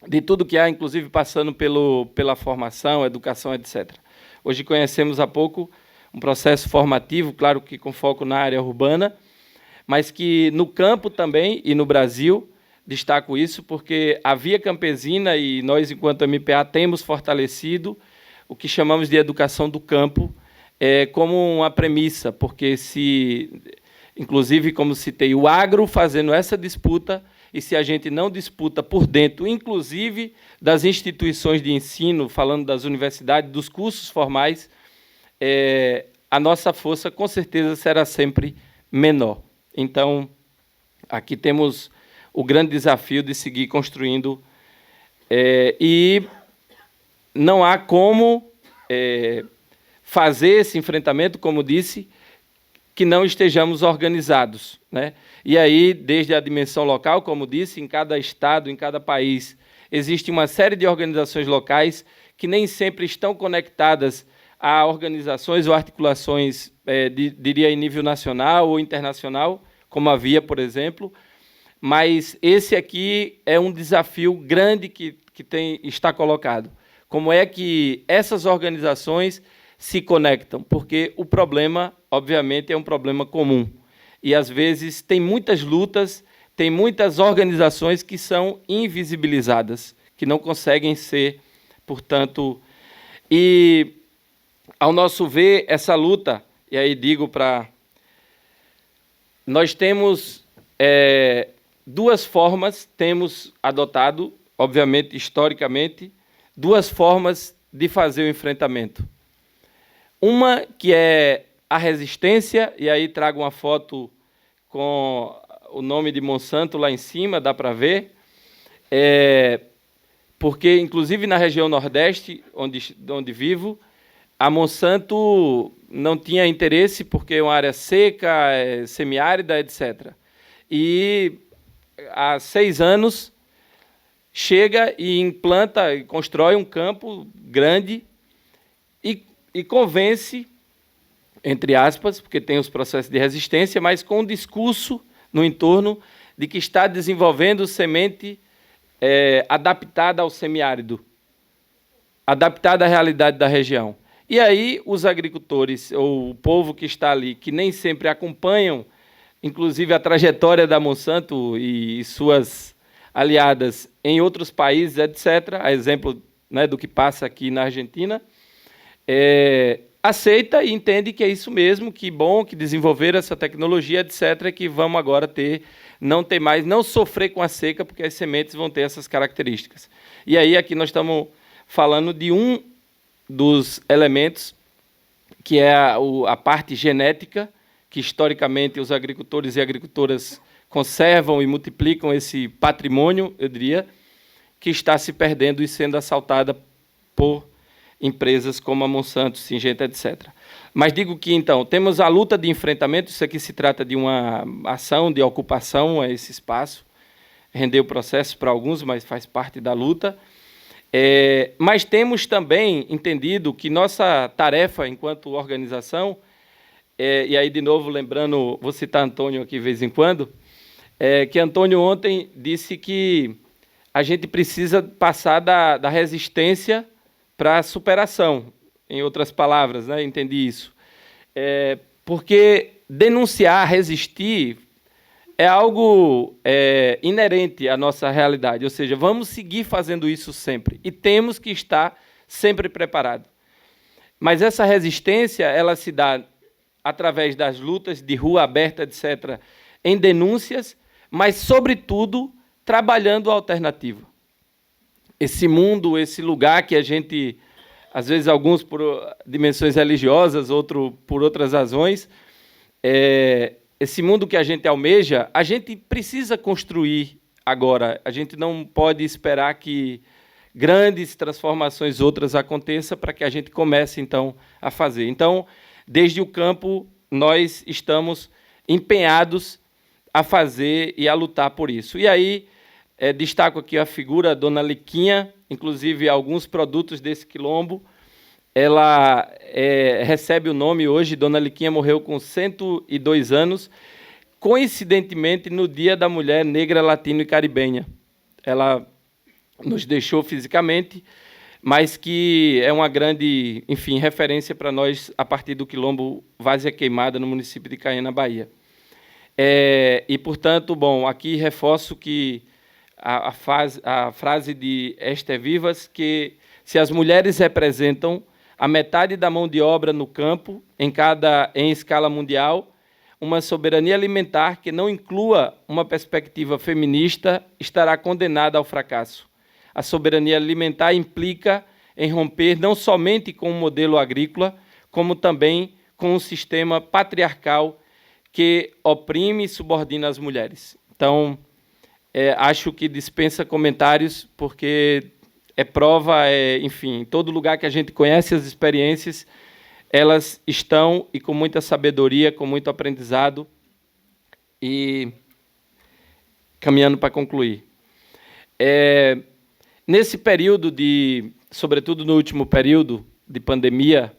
de tudo que há, inclusive passando pela formação, educação, etc. Hoje conhecemos há pouco um processo formativo, claro que com foco na área urbana, mas que no campo também, e no Brasil, destaco isso porque a Via Campesina e nós, enquanto MPA, temos fortalecido o que chamamos de educação do campo como uma premissa, porque inclusive, como citei, o agro fazendo essa disputa, e se a gente não disputa por dentro, inclusive das instituições de ensino, falando das universidades, dos cursos formais, a nossa força, com certeza, será sempre menor. Então, aqui temos o grande desafio de seguir construindo, e não há como fazer esse enfrentamento, como disse, que não estejamos organizados, né? E aí, desde a dimensão local, como disse, em cada estado, em cada país, existe uma série de organizações locais que nem sempre estão conectadas a organizações ou articulações, diria, em nível nacional ou internacional, como a Via, por exemplo, mas esse aqui é um desafio grande que está colocado. Como é que essas organizações se conectam? Porque o problema, obviamente, é um problema comum. E, às vezes, tem muitas lutas, tem muitas organizações que são invisibilizadas, que não conseguem ser, portanto... E, ao nosso ver, essa luta, e aí digo para... Nós temos duas formas, temos adotado, obviamente, historicamente, duas formas de fazer o enfrentamento. Uma que é a resistência, e aí trago uma foto com o nome de Monsanto lá em cima, dá para ver, porque, inclusive, na região Nordeste, onde vivo, a Monsanto não tinha interesse, porque é uma área seca, semiárida, etc. E, há 6 anos, chega e implanta, e constrói um campo grande e convence, entre aspas, porque tem os processos de resistência, mas com um discurso no entorno de que está desenvolvendo semente adaptada ao semiárido, adaptada à realidade da região. E aí os agricultores, ou o povo que está ali, que nem sempre acompanham, inclusive a trajetória da Monsanto e suas aliadas em outros países, etc., a exemplo, né, do que passa aqui na Argentina, aceita e entende que é isso mesmo, que bom, que desenvolver essa tecnologia, etc., que vamos agora não sofrer com a seca, porque as sementes vão ter essas características. E aí aqui nós estamos falando de um dos elementos, que é a parte genética, que historicamente os agricultores e agricultoras conservam e multiplicam esse patrimônio, eu diria, que está se perdendo e sendo assaltada por empresas como a Monsanto, Syngenta, etc. Mas digo que, então, temos a luta de enfrentamento, isso aqui se trata de uma ação de ocupação a esse espaço, rendeu processo para alguns, mas faz parte da luta. Mas temos também entendido que nossa tarefa enquanto organização, e aí, de novo, lembrando, vou citar Antônio aqui de vez em quando, que Antônio ontem disse que a gente precisa passar da resistência para a superação, em outras palavras, né? Entendi isso. Porque denunciar, resistir, é algo inerente à nossa realidade, ou seja, vamos seguir fazendo isso sempre, e temos que estar sempre preparados. Mas essa resistência, ela se dá através das lutas de rua aberta, etc., em denúncias, mas, sobretudo, trabalhando a alternativa. Esse mundo, esse lugar que a gente, às vezes, alguns por dimensões religiosas, outros por outras razões, esse mundo que a gente almeja, a gente precisa construir agora. A gente não pode esperar que grandes transformações outras aconteçam para que a gente comece, então, a fazer. Então, desde o campo, nós estamos empenhados a fazer e a lutar por isso. E aí, destaco aqui a figura da Dona Liquinha, inclusive alguns produtos desse quilombo. Ela recebe o nome hoje, Dona Liquinha morreu com 102 anos, coincidentemente no Dia da Mulher Negra, Latino e Caribenha. Ela nos deixou fisicamente, mas que é uma grande, enfim, referência para nós a partir do quilombo Várzea Queimada, no município de Caém, na Bahia. E, portanto, bom, aqui reforço que a frase de Esther Vivas, que se as mulheres representam a metade da mão de obra no campo, em escala mundial, uma soberania alimentar que não inclua uma perspectiva feminista estará condenada ao fracasso. A soberania alimentar implica em romper não somente com o modelo agrícola, como também com um sistema patriarcal que oprime e subordina as mulheres. Então, acho que dispensa comentários, porque é prova, enfim, em todo lugar que a gente conhece as experiências, elas estão, e com muita sabedoria, com muito aprendizado, e caminhando para concluir. Nesse período sobretudo no último período de pandemia,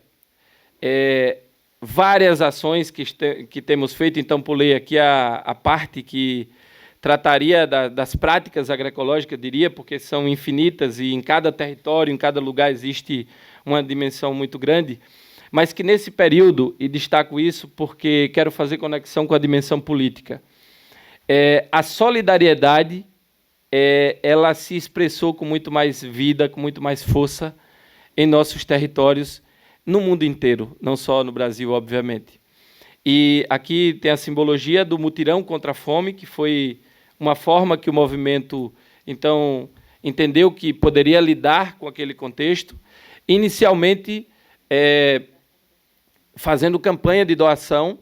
várias ações que temos feito, então pulei aqui a parte que trataria das práticas agroecológicas, diria, porque são infinitas e em cada território, em cada lugar existe uma dimensão muito grande, mas que nesse período, e destaco isso porque quero fazer conexão com a dimensão política, a solidariedade ela se expressou com muito mais vida, com muito mais força em nossos territórios, no mundo inteiro, não só no Brasil, obviamente. E aqui tem a simbologia do mutirão contra a fome, que foi uma forma que o movimento, então, entendeu que poderia lidar com aquele contexto, inicialmente fazendo campanha de doação,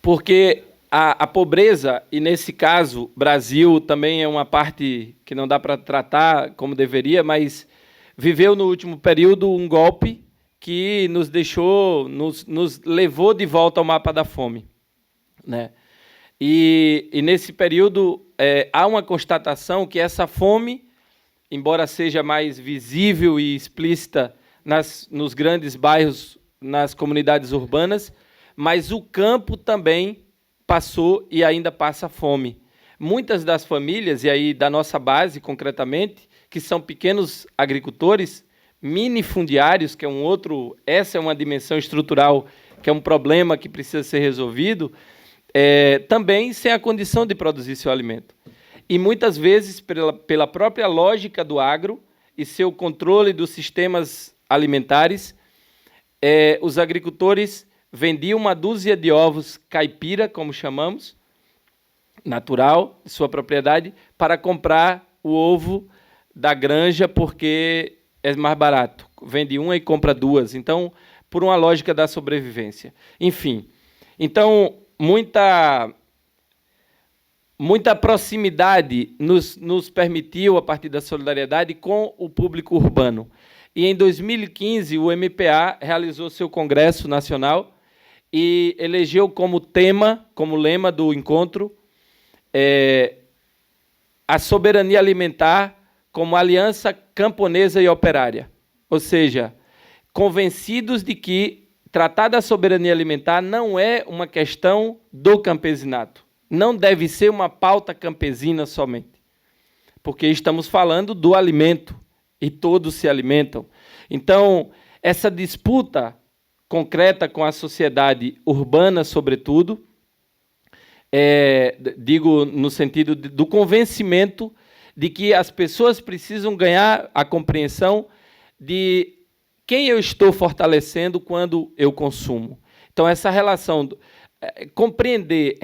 porque a pobreza, e nesse caso, Brasil também é uma parte que não dá para tratar como deveria, mas viveu no último período um golpe que nos deixou, nos levou de volta ao mapa da fome, né? E nesse período há uma constatação que essa fome, embora seja mais visível e explícita nos grandes bairros, nas comunidades urbanas, mas o campo também passou e ainda passa fome. Muitas das famílias, e aí da nossa base concretamente, que são pequenos agricultores, minifundiários, que é essa é uma dimensão estrutural, que é um problema que precisa ser resolvido, também sem a condição de produzir seu alimento. E muitas vezes, pela própria lógica do agro e seu controle dos sistemas alimentares, os agricultores vendiam uma dúzia de ovos caipira, como chamamos, natural, de sua propriedade, para comprar o ovo da granja, porque é mais barato. Vende uma e compra duas. Então, por uma lógica da sobrevivência. Enfim, então, muita proximidade nos permitiu, a partir da solidariedade, com o público urbano. E, em 2015, o MPA realizou seu Congresso Nacional e elegeu como lema do encontro, a soberania alimentar como aliança camponesa e operária. Ou seja, convencidos de que tratar da soberania alimentar não é uma questão do campesinato. Não deve ser uma pauta campesina somente. Porque estamos falando do alimento e todos se alimentam. Então, essa disputa concreta com a sociedade urbana, sobretudo, digo no sentido do convencimento de que as pessoas precisam ganhar a compreensão de quem eu estou fortalecendo quando eu consumo. Então, essa relação, compreender,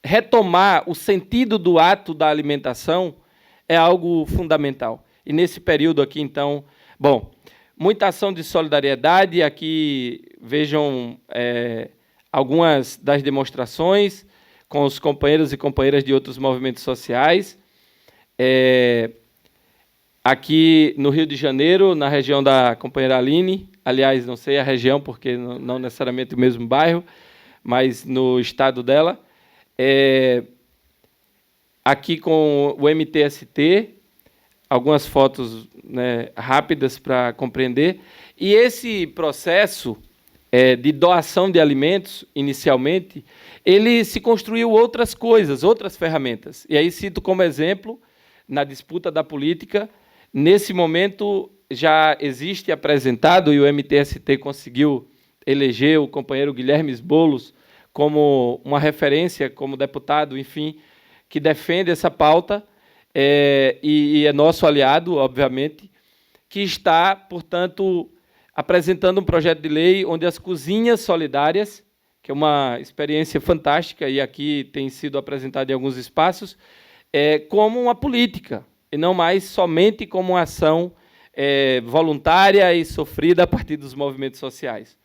retomar o sentido do ato da alimentação é algo fundamental. E nesse período aqui, então, bom, muita ação de solidariedade. Aqui vejam algumas das demonstrações com os companheiros e companheiras de outros movimentos sociais. Aqui no Rio de Janeiro, na região da companheira Aline, aliás, não sei a região, porque não necessariamente o mesmo bairro, mas no estado dela. Aqui com o MTST, algumas fotos, né, rápidas para compreender. E esse processo de doação de alimentos, inicialmente, ele se construiu outras coisas, outras ferramentas. E aí cito como exemplo, na disputa da política, nesse momento já existe apresentado, e o MTST conseguiu eleger o companheiro Guilherme Boulos como uma referência, como deputado, enfim, que defende essa pauta, e é nosso aliado, obviamente, que está, portanto, apresentando um projeto de lei onde as cozinhas solidárias, que é uma experiência fantástica, e aqui tem sido apresentada em alguns espaços, como uma política, e não mais somente como uma ação voluntária e sofrida a partir dos movimentos sociais.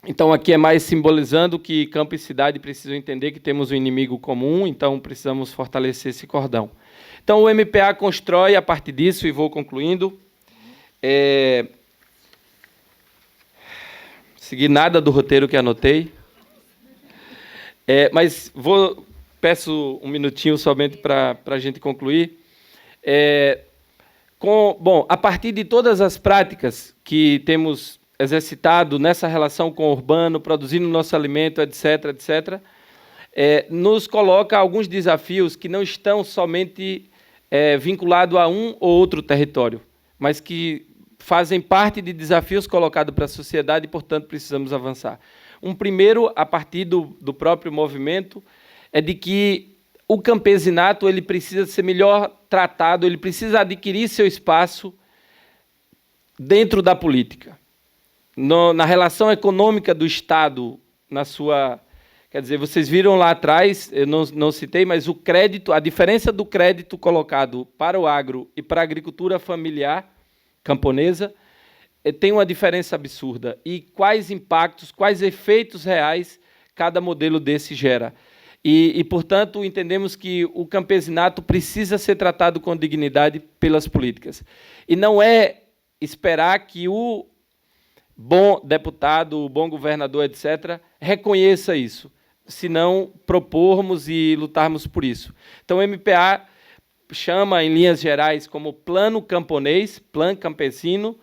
Então, aqui é mais simbolizando que campo e cidade precisam entender que temos um inimigo comum, então precisamos fortalecer esse cordão. Então, o MPA constrói, a partir disso, e vou concluindo, segui nada do roteiro que anotei, mas peço um minutinho somente para a gente concluir. Bom, a partir de todas as práticas que temos exercitado nessa relação com o urbano, produzindo nosso alimento, etc., etc., nos coloca alguns desafios que não estão somente vinculados a um ou outro território, mas que fazem parte de desafios colocados para a sociedade e, portanto, precisamos avançar. Um primeiro, a partir do próprio movimento, é de que o campesinato ele precisa ser melhor tratado, ele precisa adquirir seu espaço dentro da política. Na relação econômica do Estado, na sua... Quer dizer, vocês viram lá atrás, eu não citei, mas o crédito, a diferença do crédito colocado para o agro e para a agricultura familiar camponesa tem uma diferença absurda. E quais impactos, quais efeitos reais cada modelo desse gera? E, portanto, entendemos que o campesinato precisa ser tratado com dignidade pelas políticas. E não é esperar que o bom deputado, o bom governador, etc., reconheça isso, se não propormos e lutarmos por isso. Então, o MPA chama, em linhas gerais, como plano camponês, plano campesino,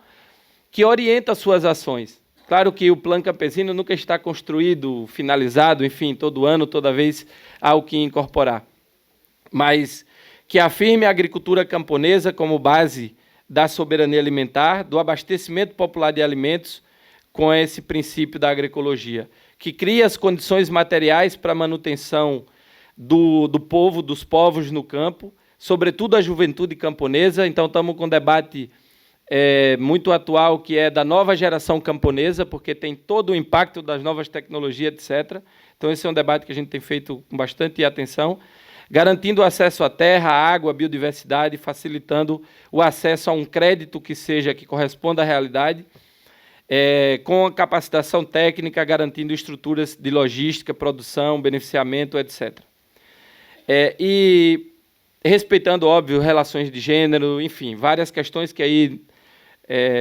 que orienta suas ações. Claro que o plano campesino nunca está construído, finalizado, enfim, todo ano, toda vez há o que incorporar. Mas que afirme a agricultura camponesa como base da soberania alimentar, do abastecimento popular de alimentos, com esse princípio da agroecologia, que cria as condições materiais para a manutenção do povo, dos povos no campo, sobretudo a juventude camponesa. Então, estamos com um debate muito atual, que é da nova geração camponesa, porque tem todo o impacto das novas tecnologias, etc. Então, esse é um debate que a gente tem feito com bastante atenção, garantindo o acesso à terra, à água, à biodiversidade, facilitando o acesso a um crédito que corresponda à realidade, com a capacitação técnica, garantindo estruturas de logística, produção, beneficiamento, etc. E respeitando, óbvio, relações de gênero, enfim, várias questões que aí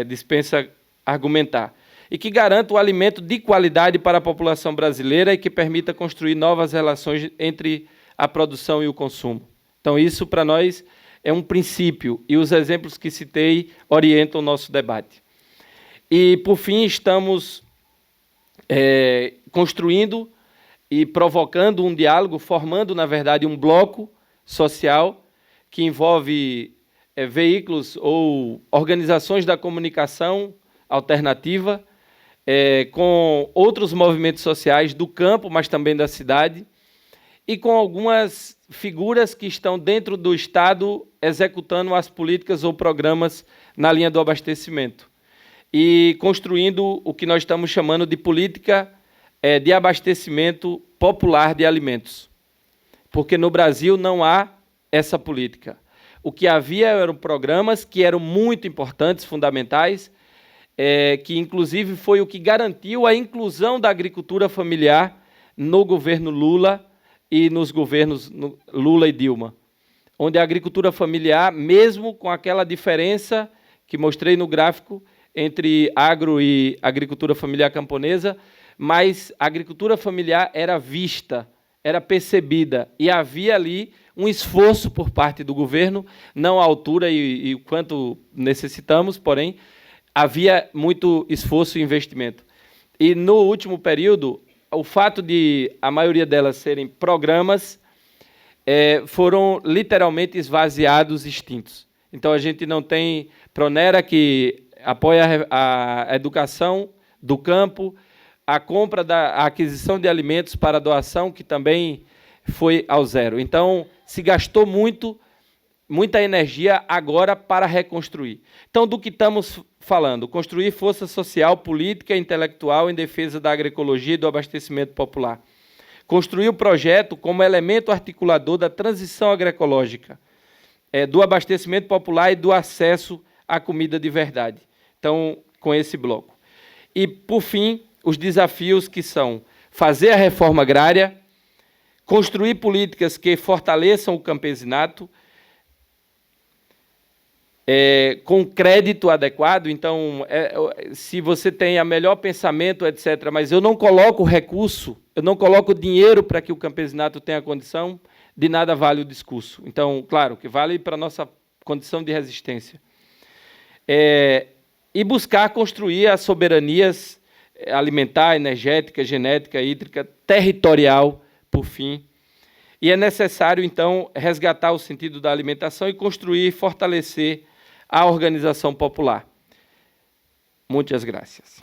dispensa argumentar. E que garanta o alimento de qualidade para a população brasileira e que permita construir novas relações entre a produção e o consumo. Então, isso, para nós, é um princípio, e os exemplos que citei orientam o nosso debate. E, por fim, estamos construindo e provocando um diálogo, formando, na verdade, um bloco social que envolve veículos ou organizações da comunicação alternativa, com outros movimentos sociais do campo, mas também da cidade, e com algumas figuras que estão dentro do Estado executando as políticas ou programas na linha do abastecimento. E construindo o que nós estamos chamando de política de abastecimento popular de alimentos. Porque no Brasil não há essa política. O que havia eram programas que eram muito importantes, fundamentais, que inclusive foi o que garantiu a inclusão da agricultura familiar no governo Lula e nos governos Lula e Dilma, onde a agricultura familiar, mesmo com aquela diferença que mostrei no gráfico, entre agro e agricultura familiar camponesa, mas a agricultura familiar era vista, era percebida, e havia ali um esforço por parte do governo, não à altura e o quanto necessitamos, porém, havia muito esforço e investimento. E no último período, o fato de a maioria delas serem programas, foram literalmente esvaziados, extintos. Então, a gente não tem Pronera, que apoia a educação do campo, a compra a aquisição de alimentos para doação, que também foi ao zero. Então, se gastou muita energia agora para reconstruir. Então, do que estamos falando? Construir força social, política e intelectual em defesa da agroecologia e do abastecimento popular. Construir o projeto como elemento articulador da transição agroecológica, do abastecimento popular e do acesso à comida de verdade. Então, com esse bloco. E, por fim, os desafios que são fazer a reforma agrária, construir políticas que fortaleçam o campesinato, com crédito adequado. Então, se você tem o melhor pensamento, etc., mas eu não coloco recurso, eu não coloco dinheiro para que o campesinato tenha condição, de nada vale o discurso. Então, claro, que vale para a nossa condição de resistência. E buscar construir as soberanias alimentar, energética, genética, hídrica, territorial, por fim. E é necessário, então, resgatar o sentido da alimentação e construir e fortalecer a organização popular. Muitas graças.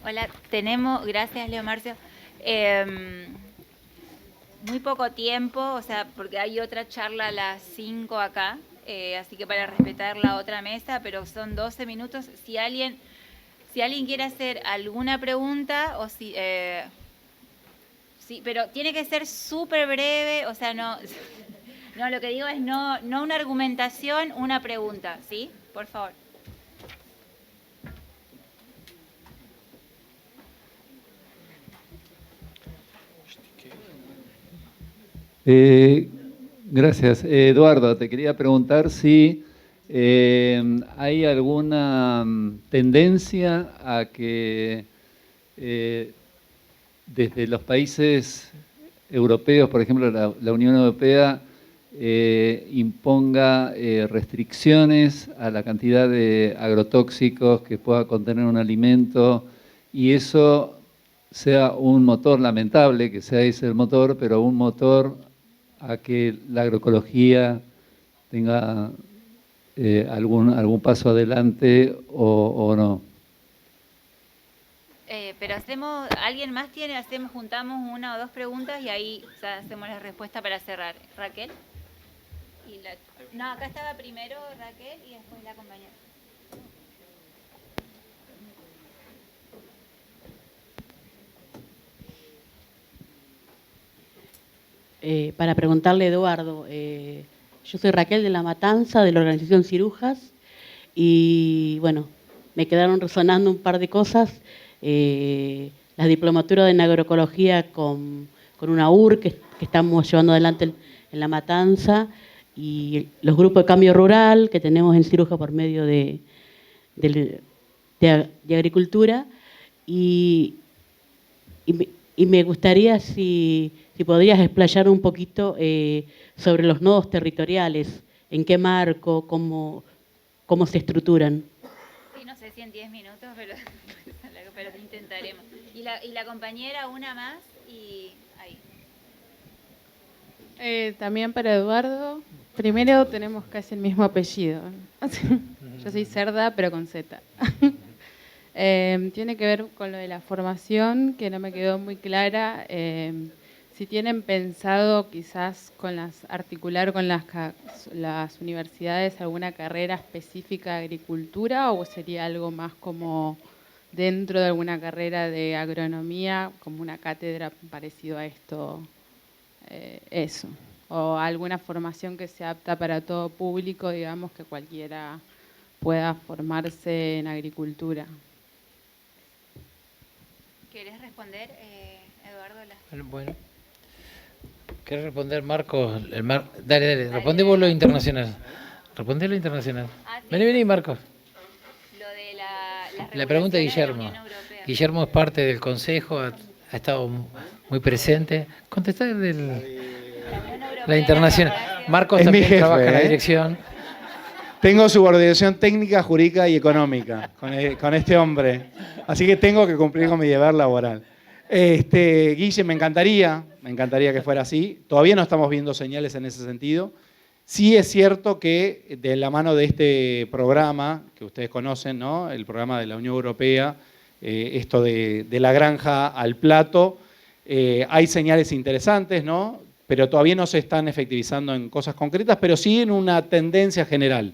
Hola, tenemos, gracias Leo Marcio, muy poco tiempo, o sea, porque hay otra charla a las 5 acá, así que para respetar la otra mesa, pero son 12 minutos. Si alguien quiere hacer alguna pregunta, o si, sí, pero tiene que ser súper breve, o sea, no, lo que digo es no una argumentación, una pregunta, ¿sí? Por favor. Gracias. Eduardo, te quería preguntar si hay alguna tendencia a que desde los países europeos, por ejemplo la Unión Europea, imponga restricciones a la cantidad de agrotóxicos que pueda contener un alimento, y eso sea un motor, lamentable que sea ese el motor, pero un motor a que la agroecología tenga algún paso adelante o no. Pero ¿alguien más tiene? Juntamos una o dos preguntas y ahí hacemos la respuesta para cerrar. Raquel. No, acá estaba primero Raquel y después la compañera. Para preguntarle a Eduardo, yo soy Raquel de La Matanza, de la organización Cirujas, y bueno, me quedaron resonando un par de cosas. La diplomatura en agroecología con una UR que estamos llevando adelante en La Matanza, y los grupos de cambio rural que tenemos en Cirujas por medio de agricultura, y me gustaría si podrías explayar un poquito sobre los nodos territoriales, en qué marco, cómo se estructuran. Sí, no sé si en 10 minutos, pero intentaremos. Y la compañera, una más, y ahí. También para Eduardo, primero tenemos casi el mismo apellido. Yo soy Cerda, pero con Z. Tiene que ver con lo de la formación, que no me quedó muy clara. Si tienen pensado quizás articular con las universidades alguna carrera específica de agricultura, o sería algo más como dentro de alguna carrera de agronomía, como una cátedra parecido a esto, eso. O alguna formación que sea apta para todo público, digamos, que cualquiera pueda formarse en agricultura. ¿Querés responder, Eduardo? Bueno. ¿Querés responder, Marcos? Dale, responde vos lo internacional. Responde lo internacional. Sí. Vení, Marcos. Lo de las La pregunta de Guillermo. la Unión Europea. Guillermo es parte del Consejo, ha estado muy presente. Contestá la internacional. Marcos Es mi también jefe, trabaja en la dirección. Tengo subordinación técnica, jurídica y económica con este hombre. Así que tengo que cumplir con mi deber laboral. Guille, me encantaría que fuera así. Todavía no estamos viendo señales en ese sentido. Sí es cierto que de la mano de este programa, que ustedes conocen, ¿no? El programa de la Unión Europea, esto de la granja al plato, hay señales interesantes, ¿no? Pero todavía no se están efectivizando en cosas concretas, pero sí en una tendencia general,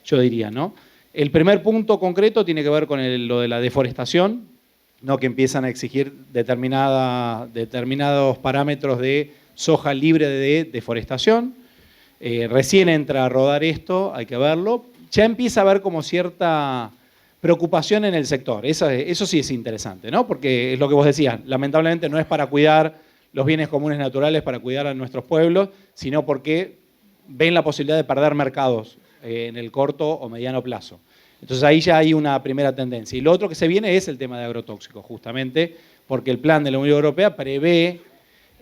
yo diría, ¿no? El primer punto concreto tiene que ver con lo de la deforestación, ¿no? Que empiezan a exigir determinados parámetros de soja libre de deforestación. Recién entra a rodar esto, hay que verlo. Ya empieza a haber como cierta preocupación en el sector. Eso sí es interesante, ¿no? Porque es lo que vos decías, lamentablemente no es para cuidar los bienes comunes naturales, para cuidar a nuestros pueblos, sino porque ven la posibilidad de perder mercados en el corto o mediano plazo. Entonces ahí ya hay una primera tendencia. Y lo otro que se viene es el tema de agrotóxicos, justamente porque el plan de la Unión Europea prevé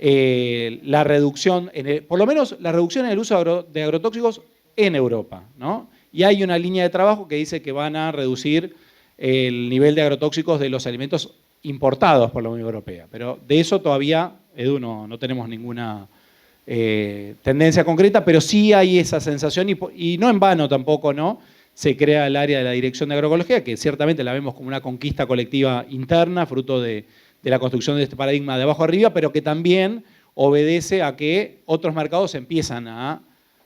la reducción, por lo menos la reducción en el uso de agrotóxicos en Europa, ¿no? Y hay una línea de trabajo que dice que van a reducir el nivel de agrotóxicos de los alimentos importados por la Unión Europea. Pero de eso todavía, Edu, no tenemos ninguna tendencia concreta, pero sí hay esa sensación y no en vano tampoco, ¿no? Se crea el área de la Dirección de Agroecología, que ciertamente la vemos como una conquista colectiva interna, fruto de la construcción de este paradigma de abajo arriba, pero que también obedece a que otros mercados empiezan a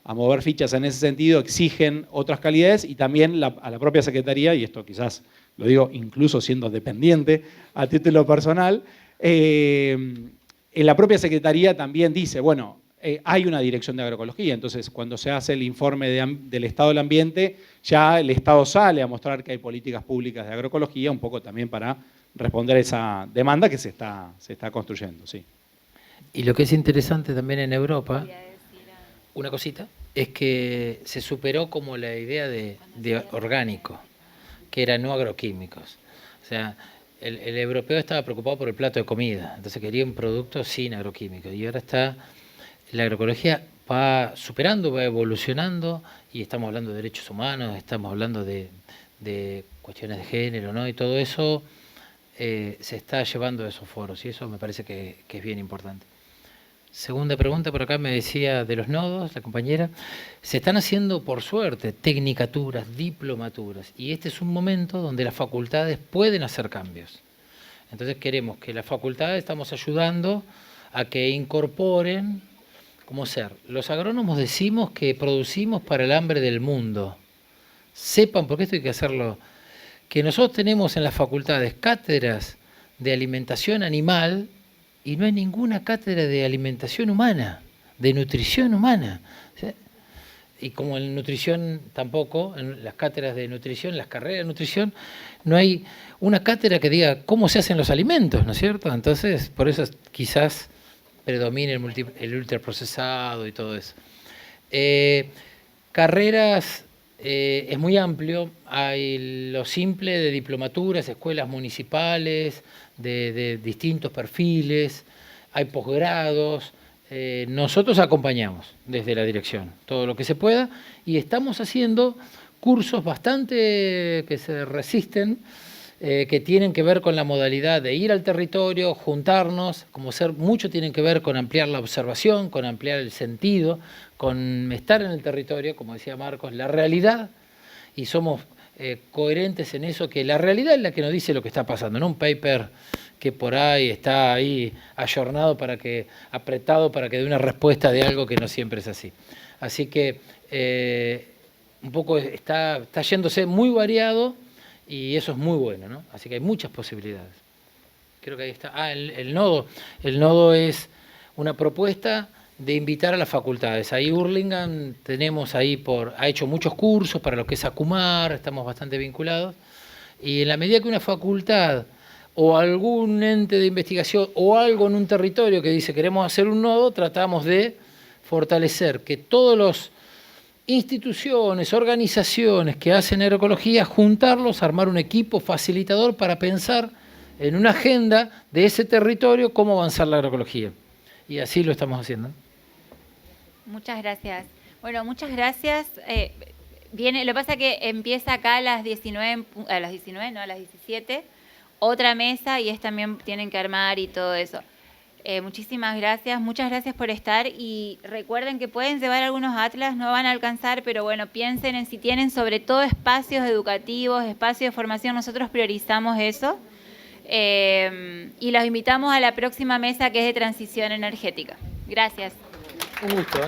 mover fichas en ese sentido, exigen otras calidades y también a la propia Secretaría, y esto quizás lo digo incluso siendo dependiente a título personal, en la propia Secretaría también dice, bueno, hay una dirección de agroecología, entonces cuando se hace el informe del estado del ambiente, ya el Estado sale a mostrar que hay políticas públicas de agroecología, un poco también para responder a esa demanda que se está construyendo, sí. Y lo que es interesante también en Europa, una cosita, es que se superó como la idea de orgánico, que era no agroquímicos. O sea, el europeo estaba preocupado por el plato de comida, entonces quería un producto sin agroquímicos. Y ahora la agroecología va superando, va evolucionando, y estamos hablando de derechos humanos, estamos hablando de cuestiones de género, ¿no? Y todo eso se está llevando a esos foros, y eso me parece que es bien importante. Segunda pregunta, por acá me decía de los nodos, la compañera. Se están haciendo, por suerte, tecnicaturas, diplomaturas, y este es un momento donde las facultades pueden hacer cambios. Entonces queremos que las facultades, estamos ayudando a que incorporen, como ser, los agrónomos decimos que producimos para el hambre del mundo. Sepan, porque esto hay que hacerlo, que nosotros tenemos en las facultades cátedras de alimentación animal, y no hay ninguna cátedra de alimentación humana, de nutrición humana. Y como en nutrición tampoco, en las cátedras de nutrición, las carreras de nutrición, no hay una cátedra que diga cómo se hacen los alimentos, ¿no es cierto? Entonces, por eso quizás predomine el ultraprocesado y todo eso. Carreras es muy amplio, hay lo simple de diplomaturas, escuelas municipales, de distintos perfiles, hay posgrados. Nosotros acompañamos desde la dirección todo lo que se pueda y estamos haciendo cursos bastante que se resisten, que tienen que ver con la modalidad de ir al territorio, juntarnos, mucho tienen que ver con ampliar la observación, con ampliar el sentido, con estar en el territorio, como decía Marcos, la realidad, y somos coherentes en eso, que la realidad es la que nos dice lo que está pasando, no un paper que por ahí está ahí ayornado apretado para que dé una respuesta de algo que no siempre es así. Así que un poco está yéndose muy variado y eso es muy bueno, ¿no? Así que hay muchas posibilidades. Creo que ahí está. El nodo es una propuesta de invitar a las facultades. Ahí Hurlingham tenemos ahí ha hecho muchos cursos para lo que es Acumar, estamos bastante vinculados, y en la medida que una facultad o algún ente de investigación o algo en un territorio que dice queremos hacer un nodo, tratamos de fortalecer que todas las instituciones, organizaciones que hacen agroecología, juntarlos, armar un equipo facilitador para pensar en una agenda de ese territorio cómo avanzar la agroecología. Y así lo estamos haciendo. Muchas gracias. Bueno, muchas gracias. Lo que pasa es que empieza acá a las 17, otra mesa y también tienen que armar y todo eso. Muchísimas gracias, muchas gracias por estar y recuerden que pueden llevar algunos atlas, no van a alcanzar, pero bueno, piensen en si tienen sobre todo espacios educativos, espacios de formación, nosotros priorizamos eso y los invitamos a la próxima mesa que es de transición energética. Gracias. Un gusto.